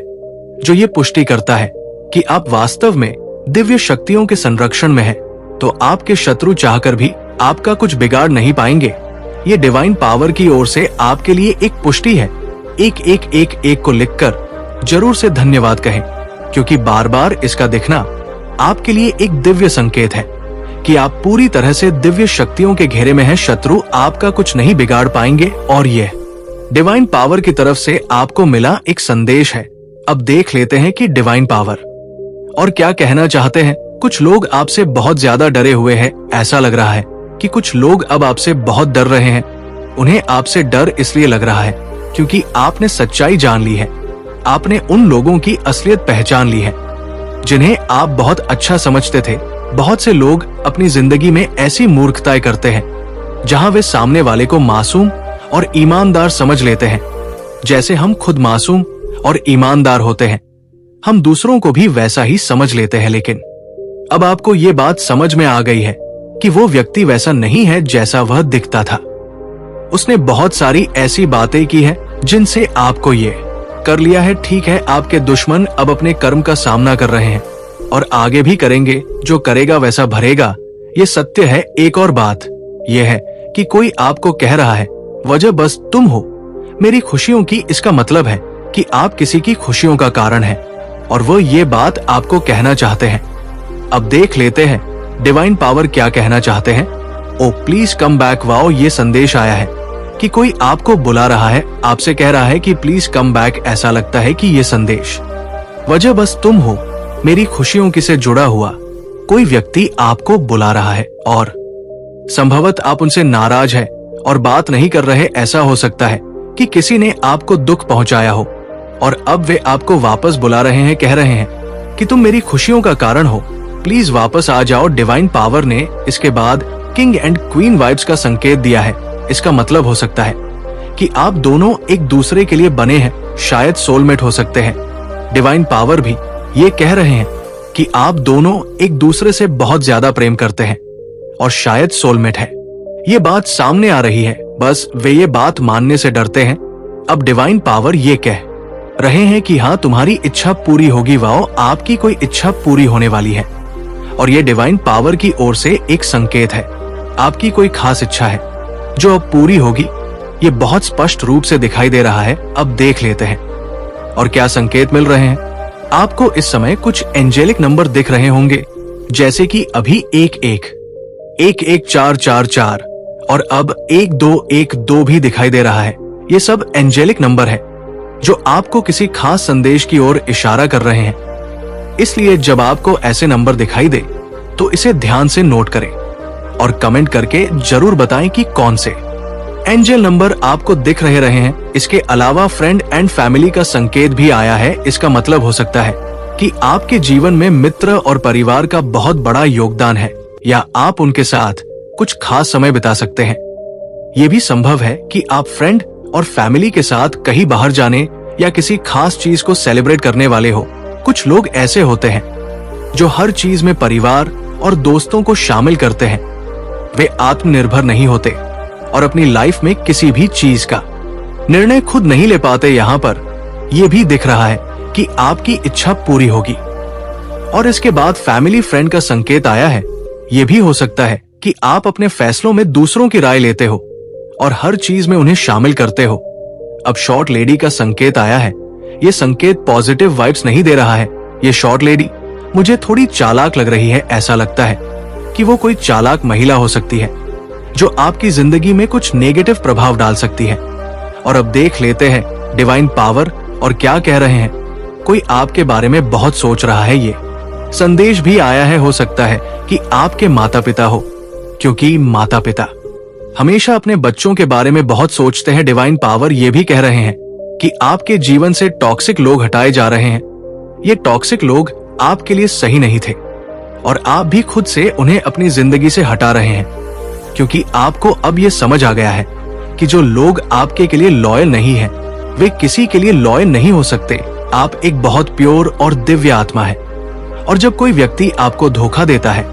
जो ये पुष्टि करता है कि आप वास्तव में दिव्य शक्तियों के संरक्षण में हैं। तो आपके शत्रु चाहकर भी आपका कुछ बिगाड़ नहीं पाएंगे। ये डिवाइन पावर की ओर से आपके लिए एक पुष्टि है। एक को लिखकर जरूर से धन्यवाद कहें, क्योंकि बार बार इसका दिखना आपके लिए एक दिव्य संकेत है कि आप पूरी तरह से दिव्य शक्तियों के घेरे में हैं, शत्रु आपका कुछ नहीं बिगाड़ पाएंगे। और ये डिवाइन पावर की तरफ से आपको मिला एक संदेश है। अब देख लेते हैं कि डिवाइन पावर और क्या कहना चाहते हैं। कुछ लोग आपसे बहुत ज्यादा डरे हुए हैं। ऐसा लग रहा है कि कुछ लोग अब आपसे बहुत डर रहे हैं। उन्हें आपसे डर इसलिए लग रहा है क्योंकि आपने सच्चाई जान ली है। आपने उन लोगों की असलियत पहचान ली है जिन्हें आप बहुत अच्छा समझते थे। बहुत से लोग अपनी जिंदगी में ऐसी मूर्खताएं करते हैं जहां वे सामने वाले को मासूम और ईमानदार समझ लेते हैं, जैसे हम खुद मासूम और ईमानदार होते हैं। हम दूसरों को भी वैसा ही समझ लेते हैं, लेकिन अब आपको ये बात समझ में आ गई है कि वो व्यक्ति वैसा नहीं है जैसा वह दिखता था। उसने बहुत सारी ऐसी बातें की है जिनसे आपको ये कर लिया है। ठीक है, आपके दुश्मन अब अपने कर्म का सामना कर रहे हैं और आगे भी करेंगे। जो करेगा वैसा भरेगा, ये सत्य है। एक और बात यह है कि कोई आपको कह रहा है वजह बस तुम हो मेरी खुशियों की। इसका मतलब है कि आप किसी की खुशियों का कारण हैं और वो ये बात आपको कहना चाहते हैं। अब देख लेते हैं डिवाइन पावर क्या कहना चाहते हैं। ओ प्लीज कम बैक। वाओ, ये संदेश आया है कि कोई आपको बुला रहा है, आपसे कह रहा है कि प्लीज कम बैक। ऐसा लगता है कि ये संदेश वजह बस तुम हो मेरी खुशियों की से जुड़ा हुआ कोई व्यक्ति आपको बुला रहा है और संभवत आप उनसे नाराज है और बात नहीं कर रहे। ऐसा हो सकता है कि किसी ने आपको दुख पहुंचाया हो और अब वे आपको वापस बुला रहे हैं, कह रहे हैं कि तुम मेरी खुशियों का कारण हो, प्लीज वापस आ जाओ। डिवाइन पावर ने इसके बाद किंग एंड क्वीन वाइब्स का संकेत दिया है। इसका मतलब हो सकता है कि आप दोनों एक दूसरे के लिए बने हैं, शायद सोलमेट हो सकते हैं। डिवाइन पावर भी ये कह रहे हैं कि आप दोनों एक दूसरे से बहुत ज्यादा प्रेम करते हैं और शायद सोलमेट है। ये बात सामने आ रही है, बस वे ये बात मानने से डरते हैं। अब डिवाइन पावर ये कह रहे हैं कि हाँ, तुम्हारी इच्छा पूरी होगी। वाओ, आपकी कोई इच्छा पूरी होने वाली है और ये डिवाइन पावर की ओर से एक संकेत है। आपकी कोई खास इच्छा है जो अब पूरी होगी। ये बहुत स्पष्ट रूप से दिखाई दे रहा है। अब देख लेते हैं और क्या संकेत मिल रहे हैं। आपको इस समय कुछ एंजेलिक नंबर दिख रहे होंगे, जैसे कि अभी 11444 और अब 1212 भी दिखाई दे रहा है। ये सब एंजेलिक नंबर है जो आपको किसी खास संदेश की ओर इशारा कर रहे हैं। इसलिए जब आपको ऐसे नंबर दिखाई दे तो इसे ध्यान से नोट करें और कमेंट करके जरूर बताएं कि कौन से एंजल नंबर आपको दिख रहे हैं। इसके अलावा फ्रेंड एंड फैमिली का संकेत भी आया है। इसका मतलब हो सकता है कि आपके जीवन में मित्र और परिवार का बहुत बड़ा योगदान है या आप उनके साथ कुछ खास समय बिता सकते हैं। ये भी संभव है कि आप फ्रेंड और फैमिली के साथ कहीं बाहर जाने या किसी खास चीज को सेलिब्रेट करने वाले हो। कुछ लोग ऐसे होते हैं जो हर चीज में परिवार और दोस्तों को शामिल करते हैं। वे आत्मनिर्भर नहीं होते और अपनी लाइफ में किसी भी चीज का निर्णय खुद नहीं ले पाते। यहाँ पर यह भी दिख रहा है कि आपकी इच्छा पूरी होगी। और इसके बाद फैमिली फ्रेंड का संकेत आया है। यह भी हो सकता है कि आप अपने फैसलों में दूसरों की राय लेते हो और हर चीज में उन्हें शामिल करते हो। अब शॉर्ट लेडी का संकेत आया है। यह संकेत पॉजिटिव वाइब्स नहीं दे रहा है। ये शॉर्ट लेडी मुझे थोड़ी चालाक लग रही है। ऐसा लगता है कि वो कोई चालाक महिला हो सकती है जो आपकी जिंदगी में कुछ नेगेटिव प्रभाव डाल सकती है। और अब देख लेते हैं डिवाइन पावर और क्या कह रहे हैं। कोई आपके बारे में बहुत सोच रहा है। ये संदेश भी आया है। हो सकता है कि आपके माता पिता हो, क्योंकि माता पिता हमेशा अपने बच्चों के बारे में बहुत सोचते हैं। डिवाइन पावर ये भी कह रहे हैं कि आपके जीवन से टॉक्सिक लोग हटाए जा रहे हैं। ये टॉक्सिक लोग आपके लिए सही नहीं थे और आप भी खुद से उन्हें अपनी जिंदगी से हटा रहे हैं, क्योंकि आपको अब ये समझ आ गया है कि जो लोग आपके के लिए लॉयल नहीं हैं, वे किसी के लिए लॉयल नहीं हो सकते। आप एक बहुत प्योर और दिव्य आत्मा है और जब कोई व्यक्ति आपको धोखा देता है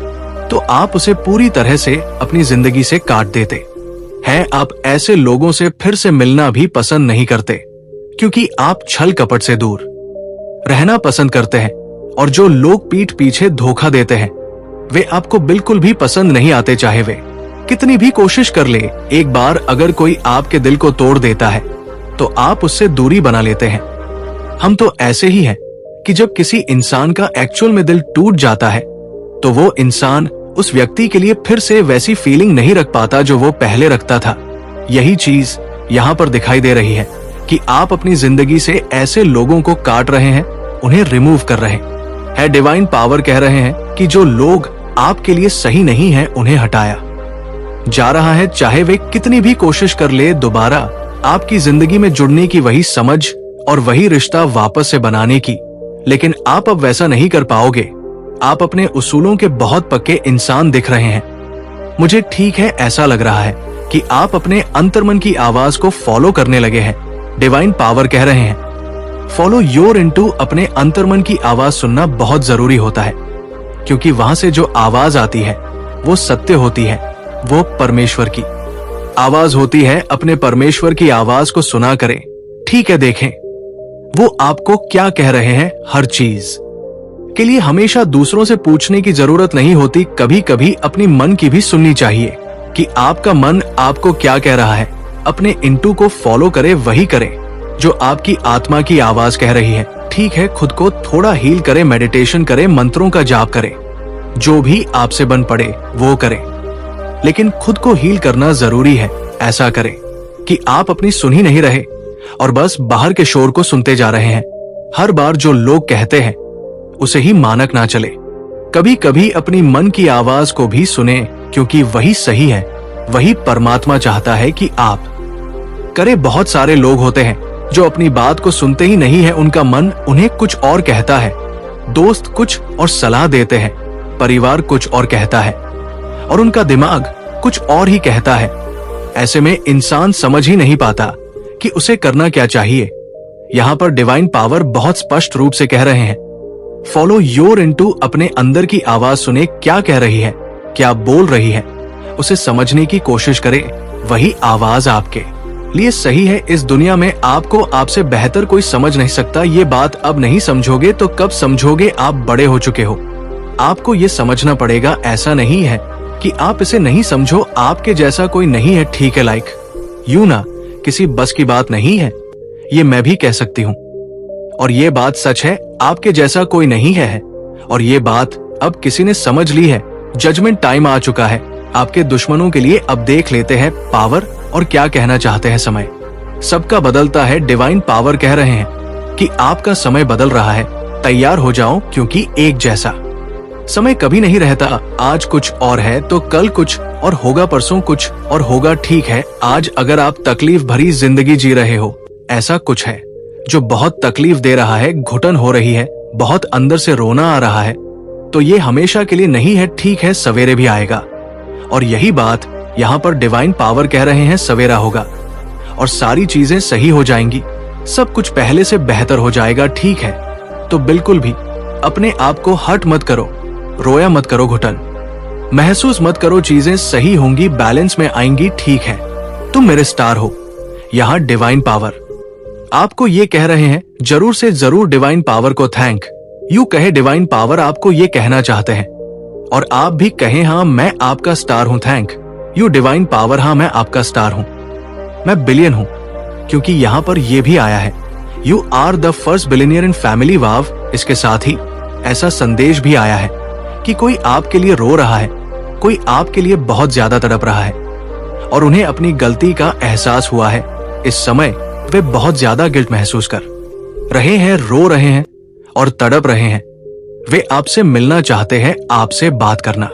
तो आप उसे पूरी तरह से अपनी जिंदगी से काट देते हैं। आप ऐसे लोगों से फिर से मिलना भी पसंद नहीं करते, क्योंकि आप छल कपट से दूर रहना पसंद करते हैं। और जो लोग पीठ पीछे धोखा देते हैं वे आपको बिल्कुल भी पसंद नहीं आते, चाहे वे कितनी भी कोशिश कर ले। एक बार अगर कोई आपके दिल को तोड़ देता है तो आप उससे दूरी बना लेते हैं। हम तो ऐसे ही हैं कि जब किसी इंसान का एक्चुअल में दिल टूट जाता है तो वो इंसान उस व्यक्ति के लिए फिर से वैसी फीलिंग नहीं रख पाता जो वो पहले रखता था। यही चीज यहाँ पर दिखाई दे रही है कि आप अपनी जिंदगी से ऐसे लोगों को काट रहे हैं, उन्हें रिमूव कर रहे हैं। डिवाइन पावर कह रहे हैं कि जो लोग आपके लिए सही नहीं हैं, उन्हें हटाया जा रहा है। चाहे वे कितनी भी कोशिश कर ले, दोबारा आपकी जिंदगी में जुड़ने की, वही समझ और वही रिश्ता वापस से बनाने की, लेकिन आप अब वैसा नहीं कर पाओगे। आप अपने उसूलों के बहुत पक्के इंसान दिख रहे हैं। मुझे ठीक है ऐसा लग रहा है कि आप अपने अंतर्मन की आवाज को फॉलो करने लगे हैं। डिवाइन पावर कह रहे हैं फॉलो योर इनटू। अपने अंतर्मन की आवाज सुनना बहुत जरूरी होता है, क्योंकि वहां से जो आवाज आती है वो सत्य होती है, वो परमेश्वर की आवाज होती है। अपने परमेश्वर की आवाज को सुना करें। ठीक है, देखें वो आपको क्या कह रहे हैं। हर चीज के लिए हमेशा दूसरों से पूछने की जरूरत नहीं होती। कभी कभी अपनी मन की भी सुननी चाहिए कि आपका मन आपको क्या कह रहा है। अपने इंटू को फॉलो करें, वही करें जो आपकी आत्मा की आवाज कह रही है। ठीक है, खुद को थोड़ा हील करें, मेडिटेशन करें, मंत्रों का जाप करें, जो भी आपसे बन पड़े वो करें, लेकिन खुद को हील करना जरूरी है। ऐसा करें कि आप अपनी सुन ही नहीं रहे और बस बाहर के शोर को सुनते जा रहे हैं। हर बार जो लोग कहते हैं उसे ही मानक ना चले। कभी कभी अपनी मन की आवाज को भी सुने, क्योंकि वही सही है, वही परमात्मा चाहता है कि आप करें। बहुत सारे लोग होते हैं जो अपनी बात को सुनते ही नहीं है। उनका मन उन्हें कुछ और कहता है, दोस्त कुछ और सलाह देते हैं, परिवार कुछ और कहता है और उनका दिमाग कुछ और ही कहता है। ऐसे में इंसान समझ ही नहीं पाता कि उसे करना क्या चाहिए। यहाँ पर डिवाइन पावर बहुत स्पष्ट रूप से कह रहे हैं फॉलो योर इनटू। अपने अंदर की आवाज सुने, क्या कह रही है, क्या बोल रही है, उसे समझने की कोशिश करें। वही आवाज आपके लिए सही है। इस दुनिया में आपको आपसे बेहतर कोई समझ नहीं सकता। ये बात अब नहीं समझोगे तो कब समझोगे। आप बड़े हो चुके हो, आपको ये समझना पड़ेगा। ऐसा नहीं है कि आप इसे नहीं समझो, आपके जैसा कोई नहीं है। ठीक है, लाइक यूं ना, किसी बस की बात नहीं है, ये मैं भी कह सकती हूँ और ये बात सच है। आपके जैसा कोई नहीं है और ये बात अब किसी ने समझ ली है। जजमेंट टाइम आ चुका है आपके दुश्मनों के लिए। अब देख लेते हैं पावर और क्या कहना चाहते हैं। समय सबका बदलता है। डिवाइन पावर कह रहे हैं कि आपका समय बदल रहा है। तैयार हो जाओ, क्योंकि एक जैसा समय कभी नहीं रहता। आज कुछ और है तो कल कुछ और होगा, परसों कुछ और होगा। ठीक है, आज अगर आप तकलीफ भरी जिंदगी जी रहे हो, ऐसा कुछ है जो बहुत तकलीफ दे रहा है, घुटन हो रही है, बहुत अंदर से रोना आ रहा है, तो ये हमेशा के लिए नहीं है। ठीक है, सवेरे भी आएगा और यही बात यहाँ पर डिवाइन पावर कह रहे हैं। सवेरा होगा और सारी चीजें सही हो जाएंगी, सब कुछ पहले से बेहतर हो जाएगा। ठीक है, तो बिल्कुल भी अपने आप को हर्ट मत करो, रोया मत करो, घुटन महसूस मत करो। चीजें सही होंगी, बैलेंस में आएंगी। ठीक है, तुम मेरे स्टार हो। यहाँ डिवाइन पावर आपको ये कह रहे हैं, जरूर से जरूर डिवाइन पावर को थैंक यू कहे। डिवाइन पावर आपको ये कहना चाहते हैं और आप भी कहें, हाँ मैं आपका स्टार हूं। Thank you divine power. हाँ मैं आपका स्टार हूं, मैं बिलियन हूं, क्योंकि यहाँ पर ये भी आया है you are the first billionaire in family. Wow, इसके साथ ही ऐसा संदेश भी आया है कि कोई आपके लिए रो रहा है, कोई आपके लिए बहुत ज्यादा तड़प रहा है और उन्हें अपनी गलती का एहसास हुआ है। इस समय वे बहुत ज्यादा गिल्ट महसूस कर रहे हैं, रो रहे हैं और तड़प रहे हैं। वे आपसे मिलना चाहते हैं, आपसे बात करना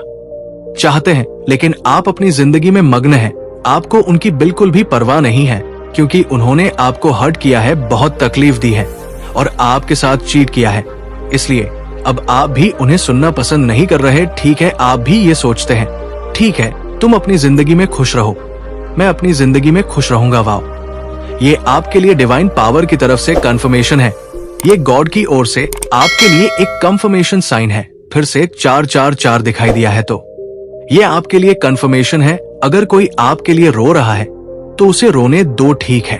चाहते हैं, लेकिन आप अपनी जिंदगी में मग्न हैं। आपको उनकी बिल्कुल भी परवाह नहीं है, क्योंकि उन्होंने आपको हर्ट किया है, बहुत तकलीफ दी है और आपके साथ चीट किया है। इसलिए अब आप भी उन्हें सुनना पसंद नहीं कर रहे। ठीक है, आप भी ये सोचते हैं, ठीक है तुम अपनी जिंदगी में खुश रहो, मैं अपनी जिंदगी में खुश रहूंगा। वाओ, ये आपके लिए डिवाइन पावर की तरफ से कंफर्मेशन है। ये गॉड की ओर से आपके लिए एक कंफर्मेशन साइन है। फिर से 444 दिखाई दिया है, तो ये आपके लिए कंफर्मेशन है। अगर कोई आपके लिए रो रहा है तो उसे रोने दो। ठीक है,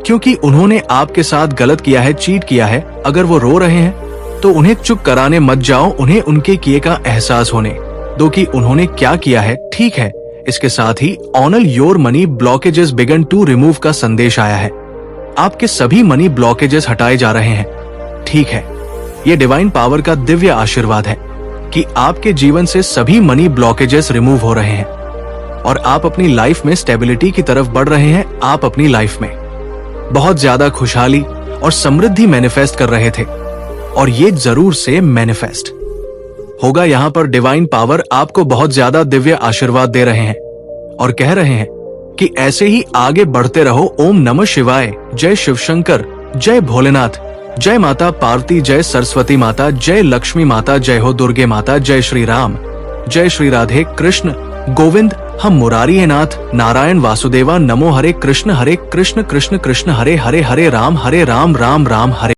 क्योंकि उन्होंने आपके साथ गलत किया है, चीट किया है। अगर वो रो रहे हैं तो उन्हें चुप कराने मत जाओ, उन्हें उनके किए का एहसास होने दो कि उन्होंने क्या किया है। ठीक है, इसके साथ ही honour your money blockages begin to remove का संदेश आया है। आपके सभी मनी ब्लॉकेजेस हटाए जा रहे हैं। ठीक है, ये डिवाइन पावर का दिव्य आशीर्वाद है कि आपके जीवन से सभी मनी ब्लॉकेजेस रिमूव हो रहे हैं और आप अपनी लाइफ में स्टेबिलिटी की तरफ बढ़ रहे हैं। आप अपनी लाइफ में बहुत ज्यादा खुशहाली और समृद्धि मैनिफेस्ट कर रहे थे और ये जरूर से मैनिफेस्ट होगा। यहाँ पर डिवाइन पावर आपको बहुत ज्यादा दिव्य आशीर्वाद दे रहे हैं और कह रहे हैं कि ऐसे ही आगे बढ़ते रहो। ओम नमः शिवाय। जय शिव शंकर, जय भोलेनाथ, जय माता पार्वती, जय सरस्वती माता, जय लक्ष्मी माता, जय हो दुर्गे माता, जय श्री राम, जय श्री राधे कृष्ण गोविंद, हम मुरारी है नाथ, नारायण वासुदेवा, नमो हरे कृष्ण कृष्ण कृष्ण हरे हरे, हरे राम राम राम हरे।